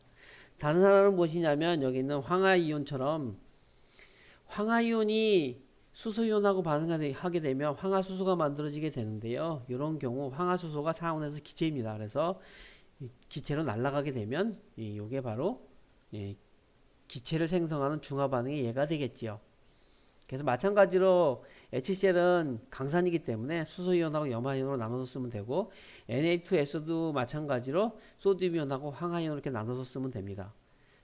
다른 하나는 무엇이냐면 여기 있는 황화이온처럼 황화이온이 수소이온하고 반응하게 되면 황화수소가 만들어지게 되는데요. 이런 경우 황화수소가 상온에서 기체입니다. 그래서 기체로 날아가게 되면 이게 바로 기체를 생성하는 중화반응의 예가 되겠지요. 그래서 마찬가지로 HCl은 강산이기 때문에 수소이온하고 염화이온으로 나눠서 쓰면 되고, Na2S도 마찬가지로 소듐이온하고 황화이온으로 이렇게 나눠서 쓰면 됩니다.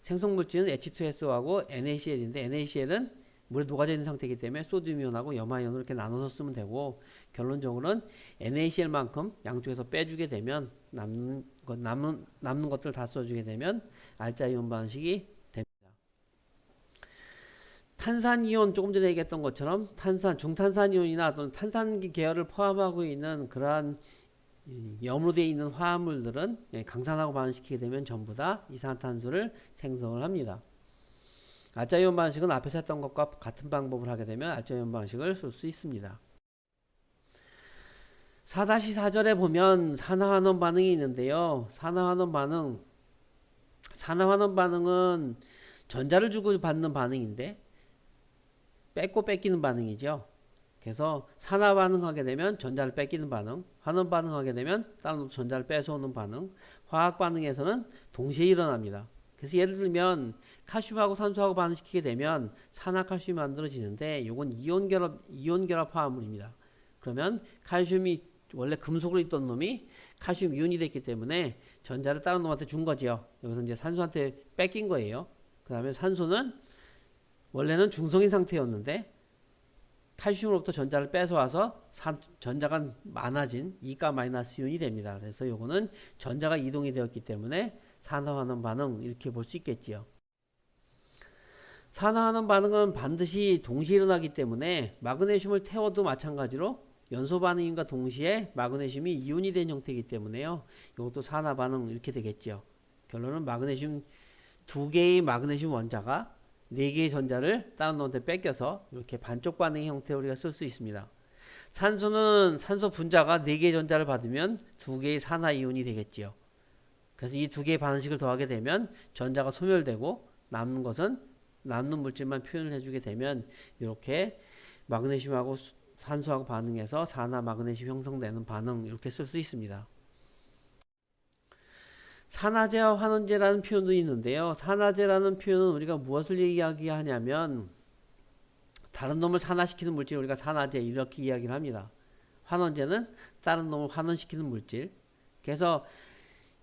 생성물질은 H2S하고 NaCl인데, NaCl은 물에 녹아져 있는 상태이기 때문에 소듐이온하고 염화이온으로 이렇게 나눠서 쓰면 되고, 결론적으로는 NaCl만큼 양쪽에서 빼주게 되면 남는 것들 다 써주게 되면 알자이온 반응식이 됩니다. 탄산이온, 조금 전에 얘기했던 것처럼 중탄산이온이나 또는 탄산기 계열을 포함하고 있는 그러한 염으로 되어 있는 화합물들은 강산하고 반응시키게 되면 전부 다 이산화탄소를 생성을 합니다. 알자이온 반응식은 앞에서 했던 것과 같은 방법을 하게 되면 알자이온 반응식을 쓸 수 있습니다. 4-4절에 보면 산화환원 반응이 있는데요. 산화환원 반응은 전자를 주고 받는 반응인데 뺏고 뺏기는 반응이죠. 그래서 산화 반응하게 되면 전자를 뺏기는 반응, 환원 반응하게 되면 다른 전자를 뺏어오는 반응, 화학 반응에서는 동시에 일어납니다. 그래서 예를 들면 칼슘하고 산소하고 반응시키게 되면 산화칼슘이 만들어지는데, 이건 이온 결합 화합물입니다. 그러면 칼슘이 원래 금속으로 있던 놈이 칼슘 이온이 됐기 때문에 전자를 다른 놈한테 준 거죠. 여기서 이제 산소한테 뺏긴 거예요. 그 다음에 산소는 원래는 중성인 상태였는데 칼슘으로부터 전자를 뺏어와서 전자가 많아진 이가 마이너스 이온이 됩니다. 그래서 이거는 전자가 이동이 되었기 때문에 산화환원 반응 이렇게 볼 수 있겠지요. 산화환원 반응은 반드시 동시에 일어나기 때문에 마그네슘을 태워도 마찬가지로 연소 반응과 동시에 마그네슘이 이온이 된 형태이기 때문에요. 이것도 산화 반응 이렇게 되겠죠. 결론은 마그네슘 2개의 마그네슘 원자가 4개의 전자를 다른 놈한테 뺏겨서 이렇게 반쪽 반응의 형태로 우리가 쓸 수 있습니다. 산소는 산소 분자가 4개의 전자를 받으면 2개의 산화이온이 되겠지요. 그래서 이 2개의 반응식을 더하게 되면 전자가 소멸되고 남는 물질만 표현을 해주게 되면 이렇게 마그네슘하고 산소하고 반응해서 산화 마그네슘 형성되는 반응 이렇게 쓸 수 있습니다. 산화제와 환원제라는 표현도 있는데요. 산화제라는 표현은 우리가 무엇을 이야기하냐면 다른 놈을 산화시키는 물질을 우리가 산화제 이렇게 이야기를 합니다. 환원제는 다른 놈을 환원시키는 물질. 그래서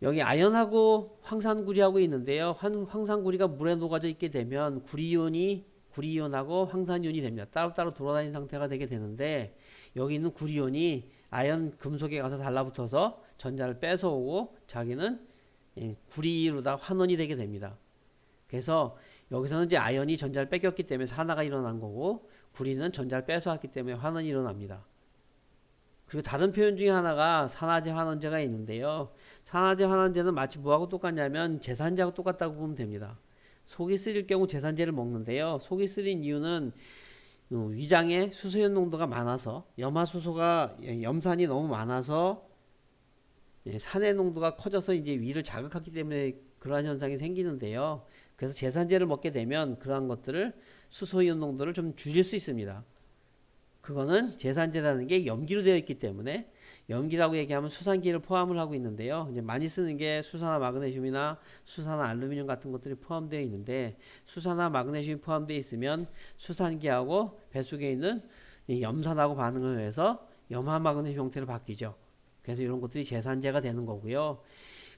여기 아연하고 황산구리하고 있는데요. 황산구리가 물에 녹아져 있게 되면 구리이온하고 황산이온이 됩니다. 따로따로 돌아다니는 상태가 되게 되는데, 여기 있는 구리이온이 아연 금속에 가서 달라붙어서 전자를 뺏어오고 자기는 구리로다 환원이 되게 됩니다. 그래서 여기서는 이제 아연이 전자를 뺏겼기 때문에 산화가 일어난 거고, 구리는 전자를 뺏어왔기 때문에 환원이 일어납니다. 그리고 다른 표현 중에 하나가 산화제 환원제가 있는데요. 산화제 환원제는 마치 뭐하고 똑같냐면 제산제하고 똑같다고 보면 됩니다. 속이 쓰릴 경우 제산제를 먹는데요. 속이 쓰린 이유는 위장에 수소연 농도가 많아서 염산이 너무 많아서 산의 농도가 커져서 이제 위를 자극하기 때문에 그러한 현상이 생기는데요. 그래서 제산제를 먹게 되면 그러한 것들을 수소이온 농도를 좀 줄일 수 있습니다. 그거는 제산제라는 게 염기로 되어 있기 때문에 염기라고 얘기하면 수산기를 포함을 하고 있는데요. 이제 많이 쓰는 게 수산화 마그네슘이나 수산화 알루미늄 같은 것들이 포함되어 있는데 수산화 마그네슘이 포함되어 있으면 수산기하고 배 속에 있는 이 염산하고 반응을 해서 염화 마그네슘 형태로 바뀌죠. 그래서 이런 것들이 제산제가 되는 거고요.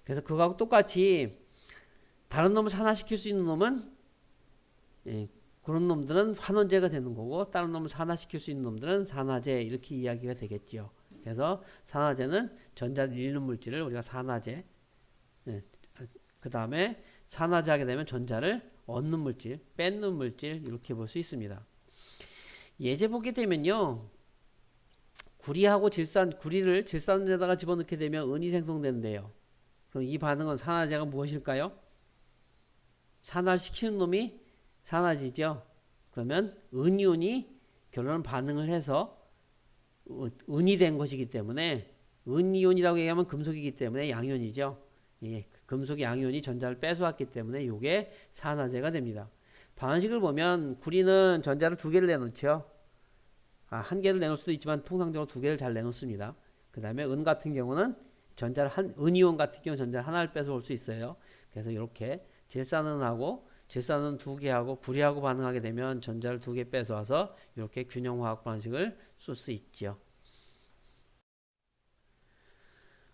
그래서 그거하고 똑같이 다른 놈을 산화시킬 수 있는 놈은 그런 놈들은 환원제가 되는 거고 다른 놈을 산화시킬 수 있는 놈들은 산화제 이렇게 이야기가 되겠죠. 그래서 산화제는 전자를 잃는 물질을 우리가 산화제, 그 다음에 산화제하게 되면 전자를 얻는 물질, 뺏는 물질 이렇게 볼 수 있습니다. 예제 보게 되면요, 구리를 질산에다가 집어넣게 되면 은이 생성되는데요. 그럼 이 반응은 산화제가 무엇일까요? 산화시키는 놈이 산화제죠. 그러면 은이온이 결론 반응을 해서 은이 된 것이기 때문에 은이온이라고 얘기하면 금속이기 때문에 양이온이죠. 금속의 양이온이 전자를 뺏어왔기 때문에 이게 산화제가 됩니다. 방식을 보면 구리는 전자를 2개를 내놓죠. 1개를 내놓을 수도 있지만 통상적으로 2개를 잘 내놓습니다. 그 다음에 은 같은 경우는 은이온 같은 경우는 전자를 하나를 뺏어올 수 있어요. 그래서 이렇게 질산은하고 질산은 2개하고 구리하고 반응하게 되면 전자를 2개 뺏어와서 이렇게 균형화학 방식을 쓸 수 있죠.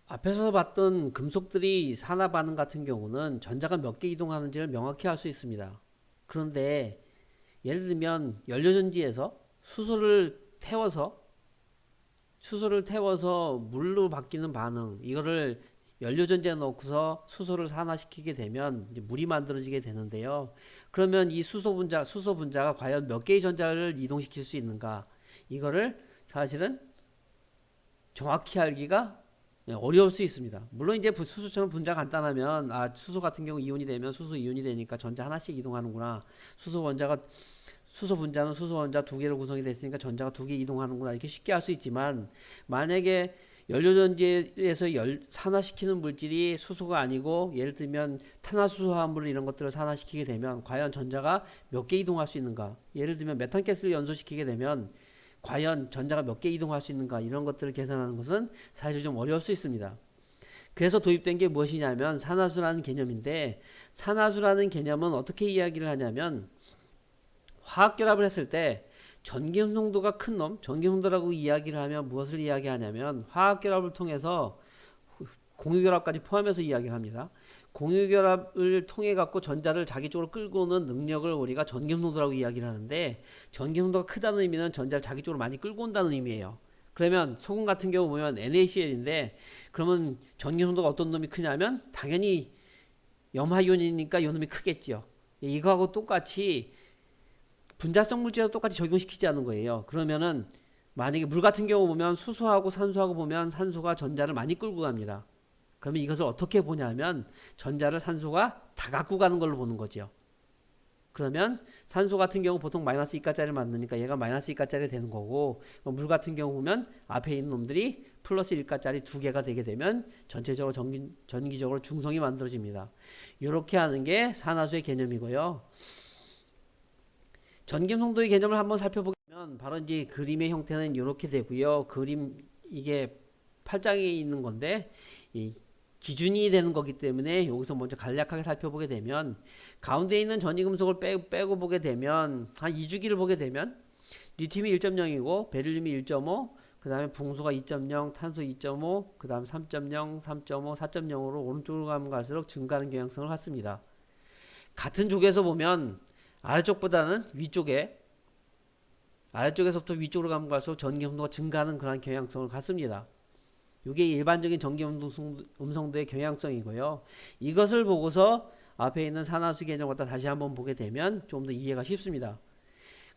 앞에서 봤던 금속들이 산화 반응 같은 경우는 전자가 몇 개 이동하는지를 명확히 알 수 있습니다. 그런데 예를 들면 연료전지에서 수소를 태워서 물로 바뀌는 반응, 이거를 연료전지에 넣고서 수소를 산화시키게 되면 이제 물이 만들어지게 되는데요. 그러면 이 수소 분자가 과연 몇 개의 전자를 이동시킬 수 있는가? 이거를 사실은 정확히 알기가 어려울 수 있습니다. 물론 이제 수소처럼 분자가 간단하면 수소 같은 경우 이온이 되면 수소 이온이 되니까 전자 하나씩 이동하는구나. 수소 분자는 수소 원자 2개로 구성이 됐으니까 전자가 2개 이동하는구나. 이렇게 쉽게 알 수 있지만 만약에 연료전지에서 산화시키는 물질이 수소가 아니고 예를 들면 탄화수소화합물 이런 것들을 산화시키게 되면 과연 전자가 몇 개 이동할 수 있는가? 예를 들면 메탄가스를 연소시키게 되면 과연 전자가 몇 개 이동할 수 있는가? 이런 것들을 계산하는 것은 사실 좀 어려울 수 있습니다. 그래서 도입된 게 무엇이냐면 산화수라는 개념인데, 산화수라는 개념은 어떻게 이야기를 하냐면 화학결합을 했을 때 전기음 농도가 큰 놈, 전기음 농도라고 이야기를 하면 무엇을 이야기하냐면 화학결합을 통해서 공유결합까지 포함해서 이야기를 합니다. 공유결합을 통해 갖고 전자를 자기 쪽으로 끌고 오는 능력을 우리가 전기음 농도라고 이야기를 하는데, 전기음 농도가 크다는 의미는 전자를 자기 쪽으로 많이 끌고 온다는 의미예요. 그러면 소금 같은 경우 보면 NaCl인데, 그러면 전기음 농도가 어떤 놈이 크냐면 당연히 염화이온이니까 이 놈이 크겠죠. 이거하고 똑같이 분자성 물질에도 똑같이 적용시키지 않는 거예요. 그러면은 만약에 물 같은 경우 보면 수소하고 산소하고 보면 산소가 전자를 많이 끌고 갑니다. 그러면 이것을 어떻게 보냐면 전자를 산소가 다 갖고 가는 걸로 보는 거죠. 그러면 산소 같은 경우 보통 마이너스 2가짜리를 만드니까 얘가 마이너스 2가짜리 되는 거고, 물 같은 경우 보면 앞에 있는 놈들이 플러스 1가짜리 2개가 되게 되면 전체적으로 전기적으로 중성이 만들어집니다. 이렇게 하는 게 산화수의 개념이고요. 전기음 농도의 개념을 한번 살펴보게 되면 바로 이제 그림의 형태는 이렇게 되고요. 이게 8장에 있는 건데 이 기준이 되는 거기 때문에 여기서 먼저 간략하게 살펴보게 되면 가운데 있는 전이금속을 빼고 보게 되면 한 2주기를 보게 되면 리튬이 1.0이고 베릴륨이 1.5, 그 다음에 붕소가 2.0, 탄소 2.5, 그 다음 3.0, 3.5, 4.0으로 오른쪽으로 가면 갈수록 증가하는 경향성을 갖습니다. 같은 쪽에서 보면 아래쪽에서부터 위쪽으로 가면 갈수록 전기 음성도가 증가하는 그런 경향성을 갖습니다. 이게 일반적인 전기 음성도의 경향성이고요. 이것을 보고서 앞에 있는 산화수 개념을 갖다 다시 한번 보게 되면 좀 더 이해가 쉽습니다.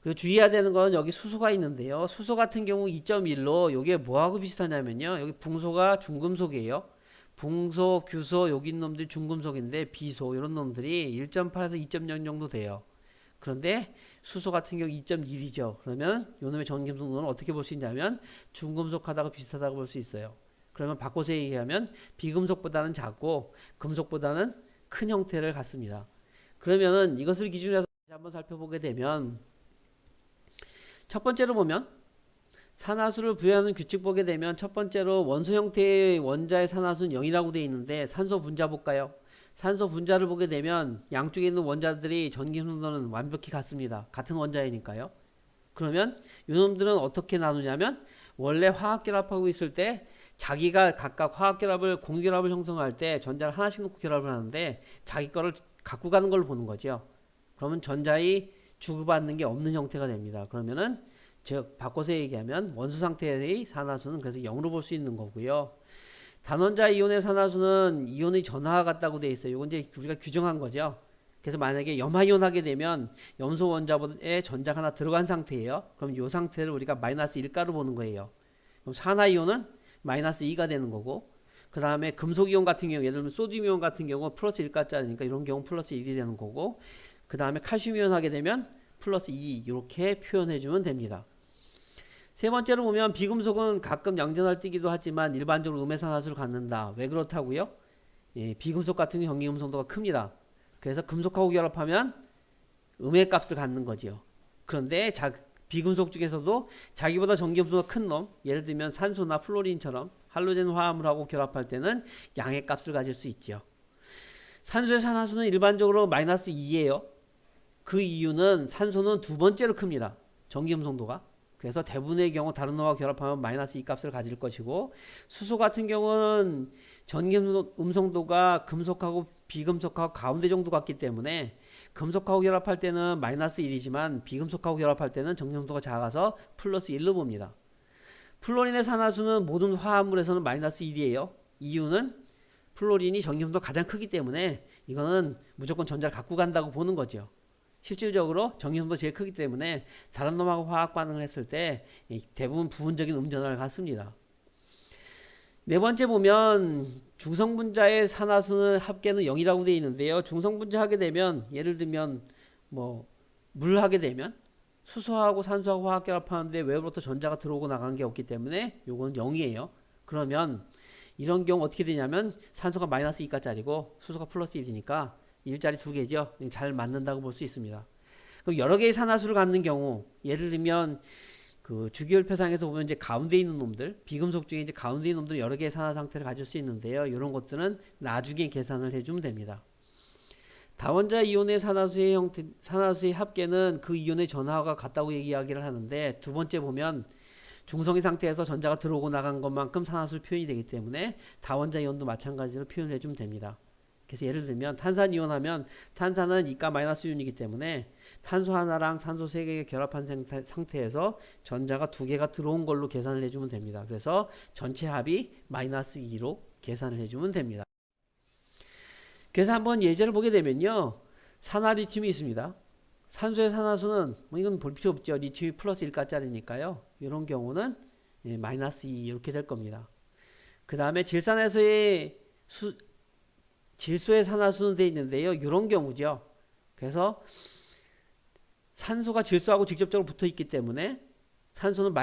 그리고 주의해야 되는 건 여기 수소가 있는데요. 수소 같은 경우 2.1로 이게 뭐하고 비슷하냐면요. 여기 붕소가 중금속이에요. 붕소, 규소 여기 있는 놈들이 중금속인데 비소 이런 놈들이 1.8에서 2.0 정도 돼요. 그런데 수소 같은 경우 2.1이죠. 그러면 요놈의 전기음성도는 어떻게 볼 수 있냐면 중금속하다고 비슷하다고 볼 수 있어요. 그러면 바꿔서 얘기하면 비금속보다는 작고 금속보다는 큰 형태를 갖습니다. 그러면은 이것을 기준으로 해서 한번 살펴보게 되면 첫 번째로 보면 산화수를 부여하는 규칙 보게 되면 첫 번째로 원소 형태의 원자의 산화수는 0이라고 되어 있는데 산소 분자 볼까요? 산소 분자를 보게 되면 양쪽에 있는 원자들이 전기 순서는 완벽히 같습니다. 같은 원자이니까요. 그러면 이놈들은 어떻게 나누냐면 원래 화학결합하고 있을 때 자기가 각각 화학결합을 공결합을 형성할 때 전자를 하나씩 놓고 결합을 하는데 자기 거를 갖고 가는 걸로 보는 거죠. 그러면 전자의 주고받는 게 없는 형태가 됩니다. 그러면은 즉 바꿔서 얘기하면 원소 상태의 산화수는 그래서 0으로 볼 수 있는 거고요. 단원자 이온의 산화수는 이온의 전하와 같다고 되어 있어요. 이건 이제 우리가 규정한 거죠. 그래서 만약에 염화이온 하게 되면 염소 원자에 전자가 하나 들어간 상태예요. 그럼 이 상태를 우리가 마이너스 1가로 보는 거예요. 그럼 산화이온은 마이너스 2가 되는 거고, 그 다음에 금속이온 같은 경우, 예를 들면 소듐이온 같은 경우 플러스 1가짜리니까 이런 경우 플러스 1이 되는 거고, 그 다음에 칼슘이온 하게 되면 플러스 2 이렇게 표현해주면 됩니다. 세 번째로 보면 비금속은 가끔 양전할 뛰기도 하지만 일반적으로 음의 산화수를 갖는다. 왜 그렇다고요? 예, 비금속 같은 경우 전기 음성도가 큽니다. 그래서 금속하고 결합하면 음의 값을 갖는 거죠. 그런데 비금속 중에서도 자기보다 전기 음성도가 큰 놈, 예를 들면 산소나 플로린처럼 할로젠 화합물하고 결합할 때는 양의 값을 가질 수 있죠. 산소의 산화수는 일반적으로 마이너스 2예요. 그 이유는 산소는 두 번째로 큽니다. 전기 음성도가. 그래서 대부분의 경우 다른 놈하고 결합하면 마이너스 2 값을 가질 것이고, 수소 같은 경우는 전기 음성도가 금속하고 비금속하고 가운데 정도 같기 때문에 금속하고 결합할 때는 마이너스 1이지만 비금속하고 결합할 때는 전기 음성도가 작아서 플러스 1로 봅니다. 플로린의 산화수는 모든 화합물에서는 마이너스 1이에요. 이유는 플로린이 전기 음성도가 가장 크기 때문에 이거는 무조건 전자를 갖고 간다고 보는 거죠. 실질적으로 전기 음성도가 제일 크기 때문에 다른 놈하고 화학 반응을 했을 때 대부분 부분적인 음전화를 갖습니다. 네 번째 보면 중성분자의 산화수는 합계는 0이라고 되어 있는데요. 중성분자 하게 되면 예를 들면 물 하게 되면 수소하고 산소하고 화학 결합하는데 외부로부터 전자가 들어오고 나간 게 없기 때문에 요건 0이에요. 그러면 이런 경우 어떻게 되냐면 산소가 마이너스 2가짜리고 수소가 플러스 1이니까 일자리 두 개죠. 잘 맞는다고 볼 수 있습니다. 그럼 여러 개의 산화수를 갖는 경우, 예를 들면 그 주기율표상에서 보면 이제 가운데 있는 놈들, 비금속 중에 이제 가운데 있는 놈들은 여러 개의 산화 상태를 가질 수 있는데요. 이런 것들은 나중에 계산을 해주면 됩니다. 다원자 이온의 산화수의 합계는 그 이온의 전하가 같다고 이야기를 하는데, 두 번째 보면 중성의 상태에서 전자가 들어오고 나간 것만큼 산화수 표현이 되기 때문에 다원자 이온도 마찬가지로 표현을 해주면 됩니다. 그래서 예를 들면 탄산이온 하면 탄산은 이가 마이너스 이온이기 때문에 탄소 하나랑 산소 3개가 결합한 상태에서 전자가 2개가 들어온 걸로 계산을 해주면 됩니다. 그래서 전체 합이 마이너스 2로 계산을 해주면 됩니다. 그래서 한번 예제를 보게 되면요. 산화리튬이 있습니다. 산소의 산화수는 이건 볼 필요 없죠. 리튬이 플러스 1가짜리니까요. 이런 경우는 마이너스 2 이렇게 될 겁니다. 그 다음에 질산에서의 질소의 산화수는 되어 있는데요. 이런 경우죠. 그래서 산소가 질소하고 직접적으로 붙어 있기 때문에 산소는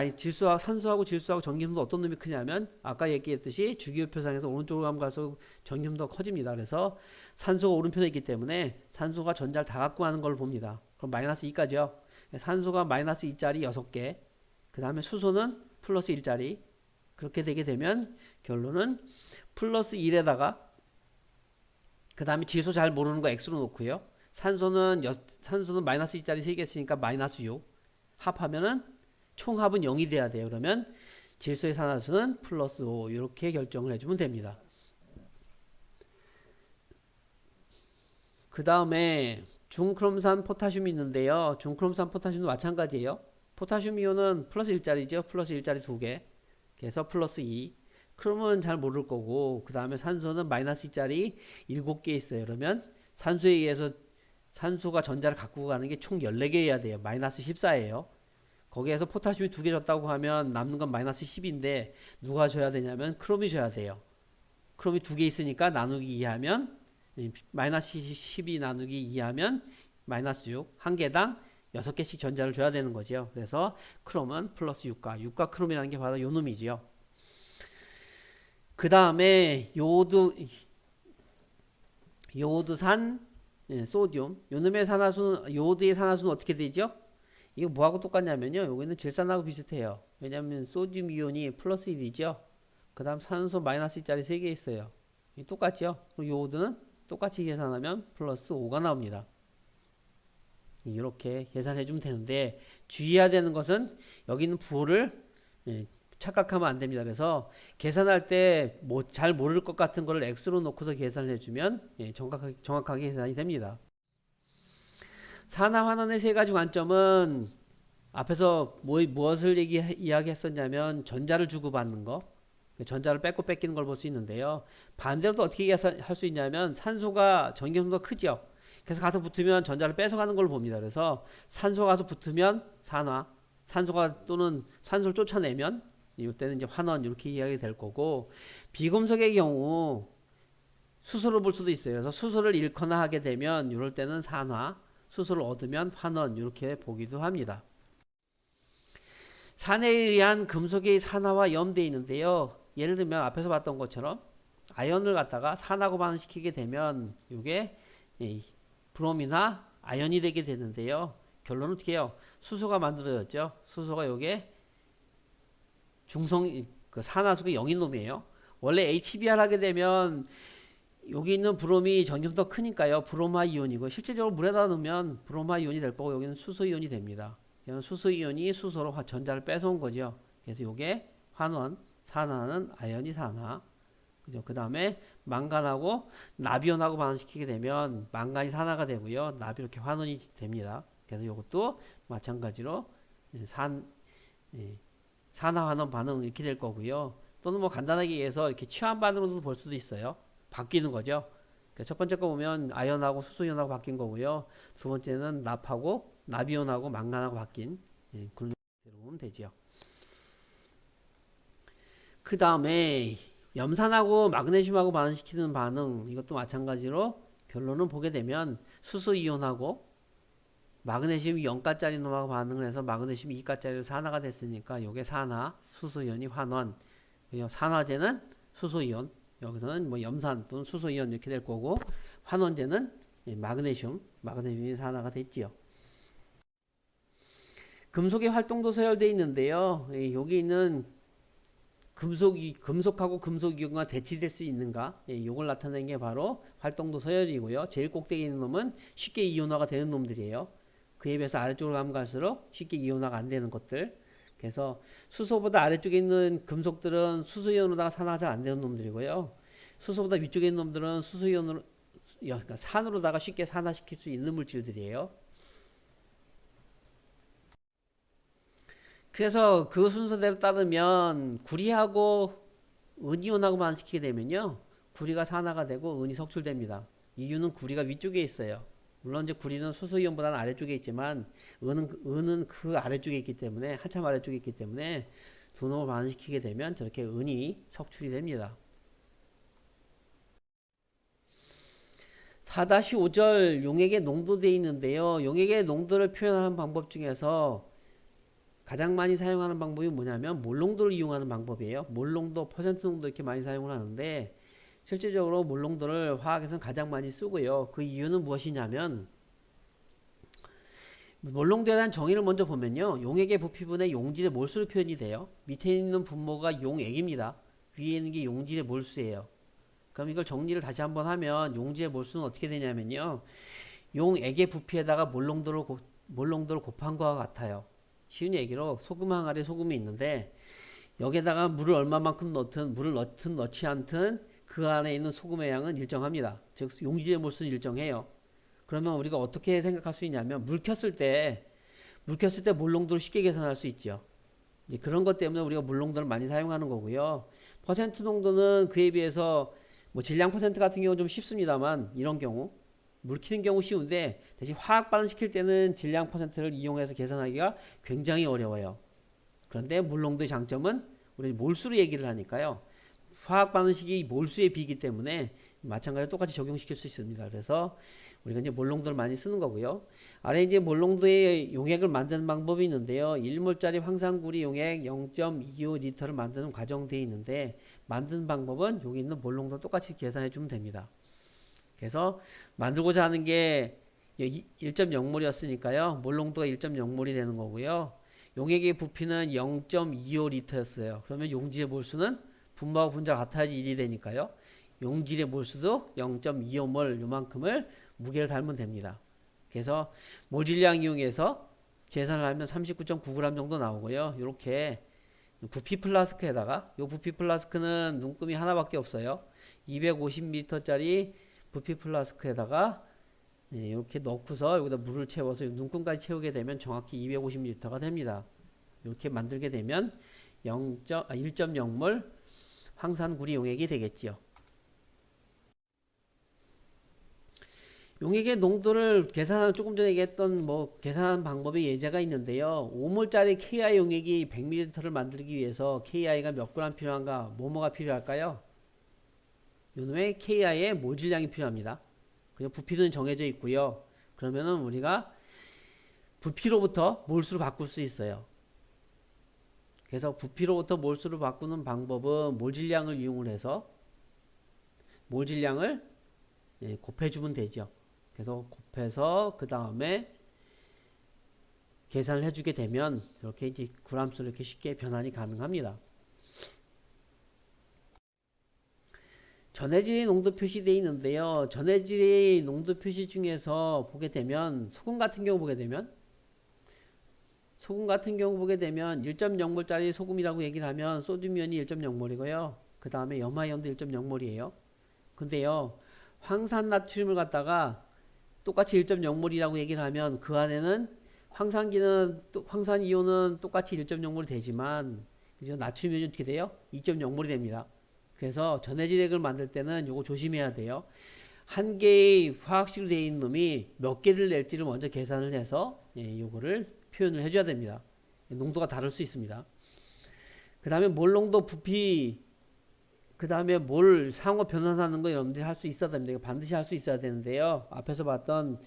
산소하고 질소하고 전기음도 어떤 놈이 크냐면 아까 얘기했듯이 주기율표상에서 오른쪽으로 가면 갈수록 전기음도 커집니다. 그래서 산소가 오른편에 있기 때문에 산소가 전자를 다 갖고 가는 걸 봅니다. 그럼 마이너스 2까지요. 산소가 마이너스 2짜리 6개, 그 다음에 수소는 플러스 1짜리, 그렇게 되게 되면 결론은 플러스 1에다가 그 다음에 질소 잘 모르는 거 X로 놓고요. 산소는 마이너스 2짜리 3개 쓰니까 마이너스 6. 합하면은 총합은 0이 돼야 돼요. 그러면 질소의 산화수는 플러스 5 이렇게 결정을 해주면 됩니다. 그 다음에 중크롬산 포타슘이 있는데요. 중크롬산 포타슘도 마찬가지예요. 포타슘 이온은 플러스 1짜리죠. 플러스 1짜리 2개. 그래서 플러스 2. 크롬은 잘 모를 거고, 그 다음에 산소는 마이너스 2짜리 7개 있어요. 그러면 산소에 의해서 산소가 전자를 갖고 가는 게 총 14개여야 돼요. 마이너스 14예요. 거기에서 포타슘이 2개 줬다고 하면 남는 건 마이너스 10인데 누가 줘야 되냐면 크롬이 줘야 돼요. 크롬이 2개 있으니까 나누기 2하면 마이너스 12 나누기 2하면 마이너스 6. 한 개당 6개씩 전자를 줘야 되는 거죠. 그래서 크롬은 플러스 6가 크롬이라는 게 바로 요 놈이지요. 그 다음에 요오드산, 소듐. 요놈의 산화수는, 요오드의 산화수는 어떻게 되죠? 이거 뭐하고 똑같냐면요. 여기는 질산하고 비슷해요. 왜냐면 소듐 이온이 플러스 1이죠. 그 다음 산소 마이너스 1짜리 3개 있어요. 똑같죠? 그리고 요오드는 똑같이 계산하면 플러스 5가 나옵니다. 이렇게 계산해 주면 되는데 주의해야 되는 것은 여기 있는 부호를 착각하면 안 됩니다. 그래서 계산할 때 뭐 잘 모를 것 같은 거를 x로 놓고서 계산해 주면 정확하게 계산이 됩니다. 산화 환원의 세 가지 관점은 앞에서 무엇을 이야기했었냐면 전자를 주고받는 거, 전자를 뺏고 뺏기는 걸 볼 수 있는데요. 반대로 또 어떻게 할 수 있냐면 산소가 전기浓도가 크죠. 그래서 가서 붙으면 전자를 뺏어가는 걸 봅니다. 그래서 산소가 가서 붙으면 산화, 산소가 또는 산소를 쫓아내면 이때는 이제 환원 이렇게 이야기 될 거고, 비금속의 경우 수소를 볼 수도 있어요. 그래서 수소를 잃거나 하게 되면 이럴 때는 산화, 수소를 얻으면 환원 이렇게 보기도 합니다. 산에 의한 금속의 산화와 염되어 있는데요. 예를 들면 앞에서 봤던 것처럼 아연을 갖다가 산하고 반응시키게 되면 이게 브롬이나 아연이 되게 되는데요. 결론은 어떻게 해요? 수소가 만들어졌죠. 수소가 요게 중성 그 산화수가 0인 놈이에요. 원래 HBr 하게 되면 여기 있는 브롬이 전기보다 크니까요. 브롬화 이온이고 실질적으로 물에다 넣으면 브롬화 이온이 될 거고 여기는 수소 이온이 됩니다. 수소 이온이 수소로 전자를 뺏어온 거죠. 그래서 요게 환원, 산화는 아연이 산화. 그죠? 그 다음에 망간하고 나비온하고 반응시키게 되면 망간이 산화가 되고요. 나비 이렇게 환원이 됩니다. 그래서 이것도 마찬가지로 산화 환원 반응 이렇게 될 거고요. 또는 뭐 간단하게 얘기해서 이렇게 취한 반응으로도 볼 수도 있어요. 바뀌는 거죠. 그러니까 첫 번째 거 보면 아연하고 수소이온하고 바뀐 거고요. 두 번째는 납하고 나비온하고 망간하고 바뀐 그런 대로 보면 되죠. 그 다음에 염산하고 마그네슘하고 반응시키는 반응 이것도 마찬가지로 결론을 보게 되면 수소이온하고 마그네슘이 0가짜리 놈하고 반응을 해서 마그네슘이 2가짜리로 산화가 됐으니까 이게 산화, 수소이온이 환원. 산화제는 수소이온, 여기서는 뭐 염산 또는 수소이온 이렇게 될 거고, 환원제는 마그네슘이 산화가 됐지요. 금속의 활동도 서열되어 있는데요. 여기 있는 금속하고 금속이온과 대치될 수 있는가? 이걸 나타내는 게 바로 활동도 서열이고요. 제일 꼭대기에 있는 놈은 쉽게 이온화가 되는 놈들이에요. 그에 비해서 아래쪽으로 가면 갈수록 쉽게 이온화가 안 되는 것들. 그래서 수소보다 아래쪽에 있는 금속들은 수소이온으로다가 산화가 잘 안 되는 놈들이고요. 수소보다 위쪽에 있는 놈들은 수소이온으로, 그러니까 산으로다가 쉽게 산화시킬 수 있는 물질들이에요. 그래서 그 순서대로 따르면 구리하고 은이온하고 반응시키게 되면요. 구리가 산화가 되고 은이 석출됩니다. 이유는 구리가 위쪽에 있어요. 물론 이제 구리는 수소이온보다는 아래쪽에 있지만 은은 그 아래쪽에 있기 때문에 한참 아래쪽에 있기 때문에 두 놈을 반응시키게 되면 저렇게 은이 석출이 됩니다. 4-5절 용액의 농도 되어 있는데요. 용액의 농도를 표현하는 방법 중에서 가장 많이 사용하는 방법이 뭐냐면 몰농도를 이용하는 방법이에요. 몰농도, 퍼센트 농도 이렇게 많이 사용을 하는데 실질적으로 몰농도를 화학에서는 가장 많이 쓰고요. 그 이유는 무엇이냐면 몰농도에 대한 정의를 먼저 보면요. 용액의 부피분의 용질의 몰수로 표현이 돼요. 밑에 있는 분모가 용액입니다. 위에 있는 게 용질의 몰수예요. 그럼 이걸 정리를 다시 한번 하면 용질의 몰수는 어떻게 되냐면요. 용액의 부피에다가 몰농도를 곱한 것과 같아요. 쉬운 얘기로 소금 항아리에 소금이 있는데 여기에다가 물을 얼마만큼 물을 넣든 넣지 않든 그 안에 있는 소금의 양은 일정합니다. 즉 용질의 몰수는 일정해요. 그러면 우리가 어떻게 생각할 수 있냐면 물 켰을 때 몰농도를 쉽게 계산할 수 있죠. 이제 그런 것 때문에 우리가 물농도를 많이 사용하는 거고요. 퍼센트 농도는 그에 비해서 뭐 질량 퍼센트 같은 경우 좀 쉽습니다만 이런 경우 물 키는 경우 쉬운데 대신 화학 반응시킬 때는 질량 퍼센트를 이용해서 계산하기가 굉장히 어려워요. 그런데 물농도의 장점은 우리 몰수로 얘기를 하니까요. 화학 반응식이 몰수의 비이기 때문에 마찬가지로 똑같이 적용시킬 수 있습니다. 그래서 우리가 이제 몰농도를 많이 쓰는 거고요. 아래 이제 몰농도의 용액을 만드는 방법이 있는데요. 1몰짜리 황산구리 용액 0.25리터를 만드는 과정되어 있는데 만드는 방법은 여기 있는 몰농도 똑같이 계산해 주면 됩니다. 그래서 만들고자 하는 게 1.0몰이었으니까요. 몰농도가 1.0몰이 되는 거고요. 용액의 부피는 0.25리터였어요. 그러면 용질의 몰수는 분모하고 분자 같아야지 1이 되니까요. 용질의 몰수도 0.25몰 요만큼을 무게를 달면 됩니다. 그래서 모질량 이용해서 계산을 하면 39.9g 정도 나오고요. 이렇게 부피 플라스크에다가 이 부피 플라스크는 눈금이 하나밖에 없어요. 250ml짜리 부피 플라스크에다가 이렇게 넣고서 여기다 물을 채워서 눈금까지 채우게 되면 정확히 250ml가 됩니다. 이렇게 만들게 되면 1.0몰 황산구리 용액이 되겠지요. 용액의 농도를 계산하는 조금 전에 얘기했던 계산하는 방법의 예제가 있는데요. 5몰짜리 KI 용액이 100ml를 만들기 위해서 KI가 몇 g 필요한가? 뭐뭐가 필요할까요? 요놈의 KI의 모질량이 필요합니다. 그냥 부피는 정해져 있고요. 그러면은 우리가 부피로부터 몰수로 바꿀 수 있어요. 그래서 부피로부터 몰수로 바꾸는 방법은 몰질량을 이용을 해서 몰질량을 곱해주면 되죠. 그래서 곱해서 그 다음에 계산을 해주게 되면 이렇게 이제 g수로 이렇게 쉽게 변환이 가능합니다. 전해질의 농도 표시되어 있는데요. 전해질의 농도 표시 중에서 보게 되면 소금 같은 경우 보게 되면 1.0몰짜리 소금이라고 얘기를 하면 소듐이온이 1.0몰이고요. 그 다음에 염화이온도 1.0몰이에요. 근데요, 황산나트륨을 갖다가 똑같이 1.0몰이라고 얘기를 하면 그 안에는 황산이온은 똑같이 1.0몰이 되지만 그죠? 나트륨이온이 어떻게 돼요? 2.0몰이 됩니다. 그래서 전해질액을 만들 때는 요거 조심해야 돼요. 한 개의 화학식으로 되어 있는 놈이 몇 개를 낼지를 먼저 계산을 해서 요거를 표현을 해줘야 됩니다. 농도가 다를 수 있습니다. 그 다음에 몰농도 부피, 그 다음에 몰 상호 변환하는 거 여러분들이 할 수 있어야 됩니다. 이거 반드시 할 수 있어야 되는데요. 앞에서 봤던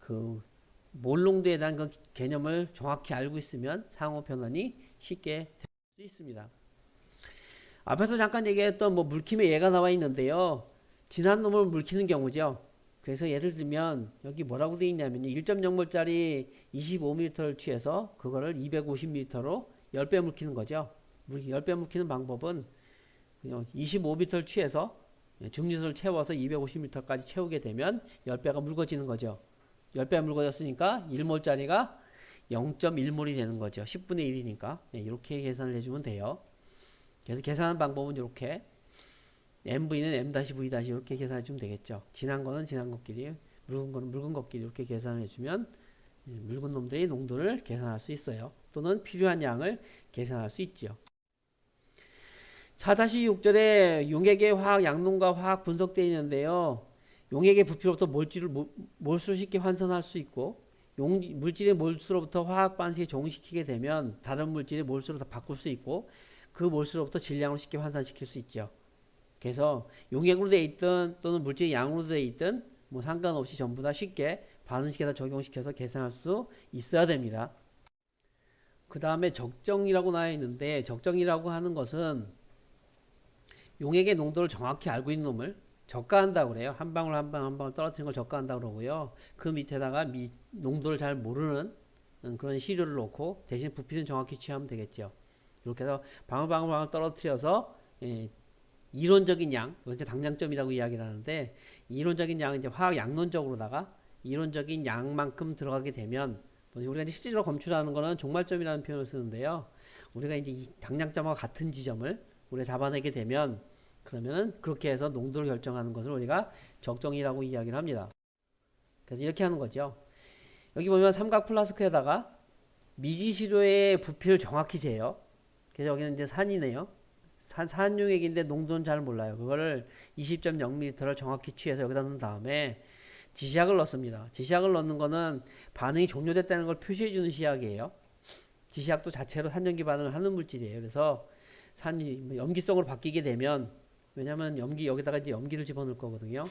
그 몰농도에 대한 그 개념을 정확히 알고 있으면 상호 변환이 쉽게 될 수 있습니다. 앞에서 잠깐 얘기했던 물킴의 예가 나와 있는데요. 진한 놈을 물키는 경우죠. 그래서 예를 들면 여기 뭐라고 되어 있냐면 1.0몰짜리 25ml를 취해서 그거를 250ml로 10배 물키는 거죠. 10배 물키는 방법은 25ml 취해서 증류수를 채워서 250ml까지 채우게 되면 10배가 묽어지는 거죠. 10배가 묽어졌으니까 1몰짜리가 0.1몰이 되는 거죠. 10분의 1이니까 이렇게 계산을 해주면 돼요. 그래서 계산하는 방법은 이렇게 MV는 M-V- 이렇게 계산해 주면 되겠죠. 진한 거는 진한 것끼리, 묽은 거는 묽은 것끼리 이렇게 계산해 주면 묽은 놈들의 농도를 계산할 수 있어요. 또는 필요한 양을 계산할 수 있죠. 4-6절에 용액의 화학 양론과 화학 분석되어 있는데요. 용액의 부피로부터 몰수를 쉽게 환산할 수 있고 물질의 몰수로부터 화학 반식에 종식시키게 되면 다른 물질의 몰수로 다 바꿀 수 있고 그 몰수로부터 질량을 쉽게 환산시킬 수 있죠. 그래서 용액으로 되어 있든 또는 물질의 양으로 되어 있든 상관없이 전부 다 쉽게 반응식에다 적용시켜서 계산할 수 있어야 됩니다. 그 다음에 적정이라고 나와 있는데 적정이라고 하는 것은 용액의 농도를 정확히 알고 있는 놈을 저가한다고 그래요. 한 방울 한 방울 떨어뜨리는 걸 저가한다고 그러고요. 그 밑에다가 농도를 잘 모르는 그런 시료를 놓고 대신 부피는 정확히 취하면 되겠죠. 이렇게 해서 방울 떨어뜨려서 이론적인 양, 이제 당량점이라고 이야기를 하는데 이론적인 양은 이제 화학 양론적으로다가 이론적인 양만큼 들어가게 되면 우리가 이제 실질적으로 검출하는 거는 종말점이라는 표현을 쓰는데요. 우리가 이제 이 당량점과 같은 지점을 우리가 잡아내게 되면 그러면은 그렇게 해서 농도를 결정하는 것을 우리가 적정이라고 이야기를 합니다. 그래서 이렇게 하는 거죠. 여기 보면 삼각 플라스크에다가 미지시료의 부피를 정확히 재요. 그래서 여기는 이제 산이네요. 산용액인데 농도는 잘 몰라요. 그거를 20.0ml를 정확히 취해서 여기다 넣은 다음에 지시약을 넣습니다. 지시약을 넣는 거는 반응이 종료됐다는 걸 표시해 주는 시약이에요. 지시약도 자체로 산전기 반응을 하는 물질이에요. 그래서 염기성으로 바뀌게 되면 왜냐면 여기다가 이제 염기를 집어넣을 거거든요.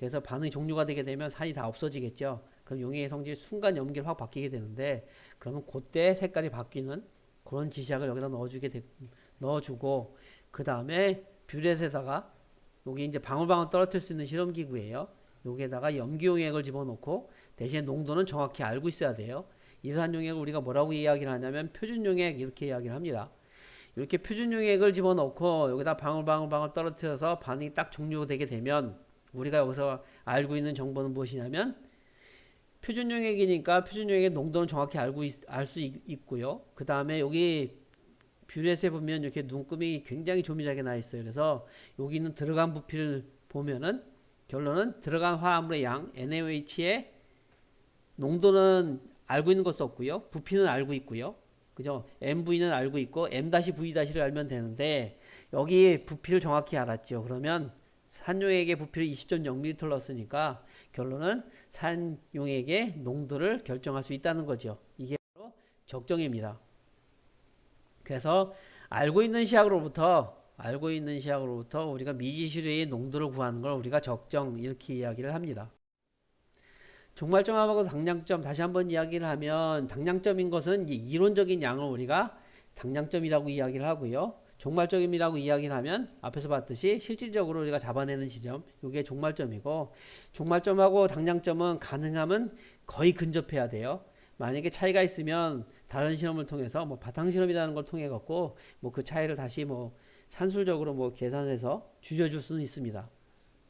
그래서 반응이 종료가 되게 되면 산이 다 없어지겠죠. 그럼 용액의 성질이 순간 염기로 확 바뀌게 되는데, 그러면 그때 색깔이 바뀌는 그런 지시약을 여기다 넣어주고, 그 다음에 뷰렛에다가 여기 이제 방울방울 떨어뜨릴 수 있는 실험기구예요. 여기에다가 염기용액을 집어넣고 대신 농도는 정확히 알고 있어야 돼요. 이러한 용액을 우리가 뭐라고 이야기를 하냐면 표준용액 이렇게 이야기를 합니다. 이렇게 표준용액을 집어넣고 여기다 방울방울 떨어뜨려서 반응이 딱 종료되게 되면 우리가 여기서 알고 있는 정보는 무엇이냐면 표준용액이니까 표준용액의 농도는 정확히 알 수 있고요. 그 다음에 여기 뷰렛에 보면 이렇게 눈금이 굉장히 조밀하게 나 있어요. 그래서 여기 있는 들어간 부피를 보면은 결론은 들어간 화합물의 양 NaOH의 농도는 알고 있는 것은 없고요. 부피는 알고 있고요. 그죠? MV는 알고 있고 M-V-를 알면 되는데 여기 부피를 정확히 알았죠. 그러면 산용액의 부피를 20.0ml 넣었으니까 결론은 산용액의 농도를 결정할 수 있다는 거죠. 이게 바로 적정입니다. 그래서 알고 있는 시약으로부터 우리가 미지수의 농도를 구하는 걸 우리가 적정 이렇게 이야기를 합니다. 종말점하고 당량점 다시 한번 이야기를 하면 당량점인 것은 이론적인 양을 우리가 당량점이라고 이야기를 하고요. 종말점이라고 이야기를 하면 앞에서 봤듯이 실질적으로 우리가 잡아내는 지점 이게 종말점이고 종말점하고 당량점은 가능하면 거의 근접해야 돼요. 만약에 차이가 있으면 다른 실험을 통해서 뭐 바탕실험이라는 걸 통해 갖고 뭐 그 차이를 다시 뭐 산술적으로 뭐 계산해서 줄여줄 수는 있습니다.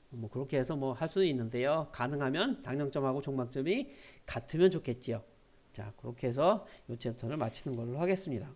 뭐 그렇게 해서 뭐 할 수는 있는데요. 가능하면 당량점하고 종말점이 같으면 좋겠지요. 자, 그렇게 해서 이 챕터를 마치는 걸로 하겠습니다.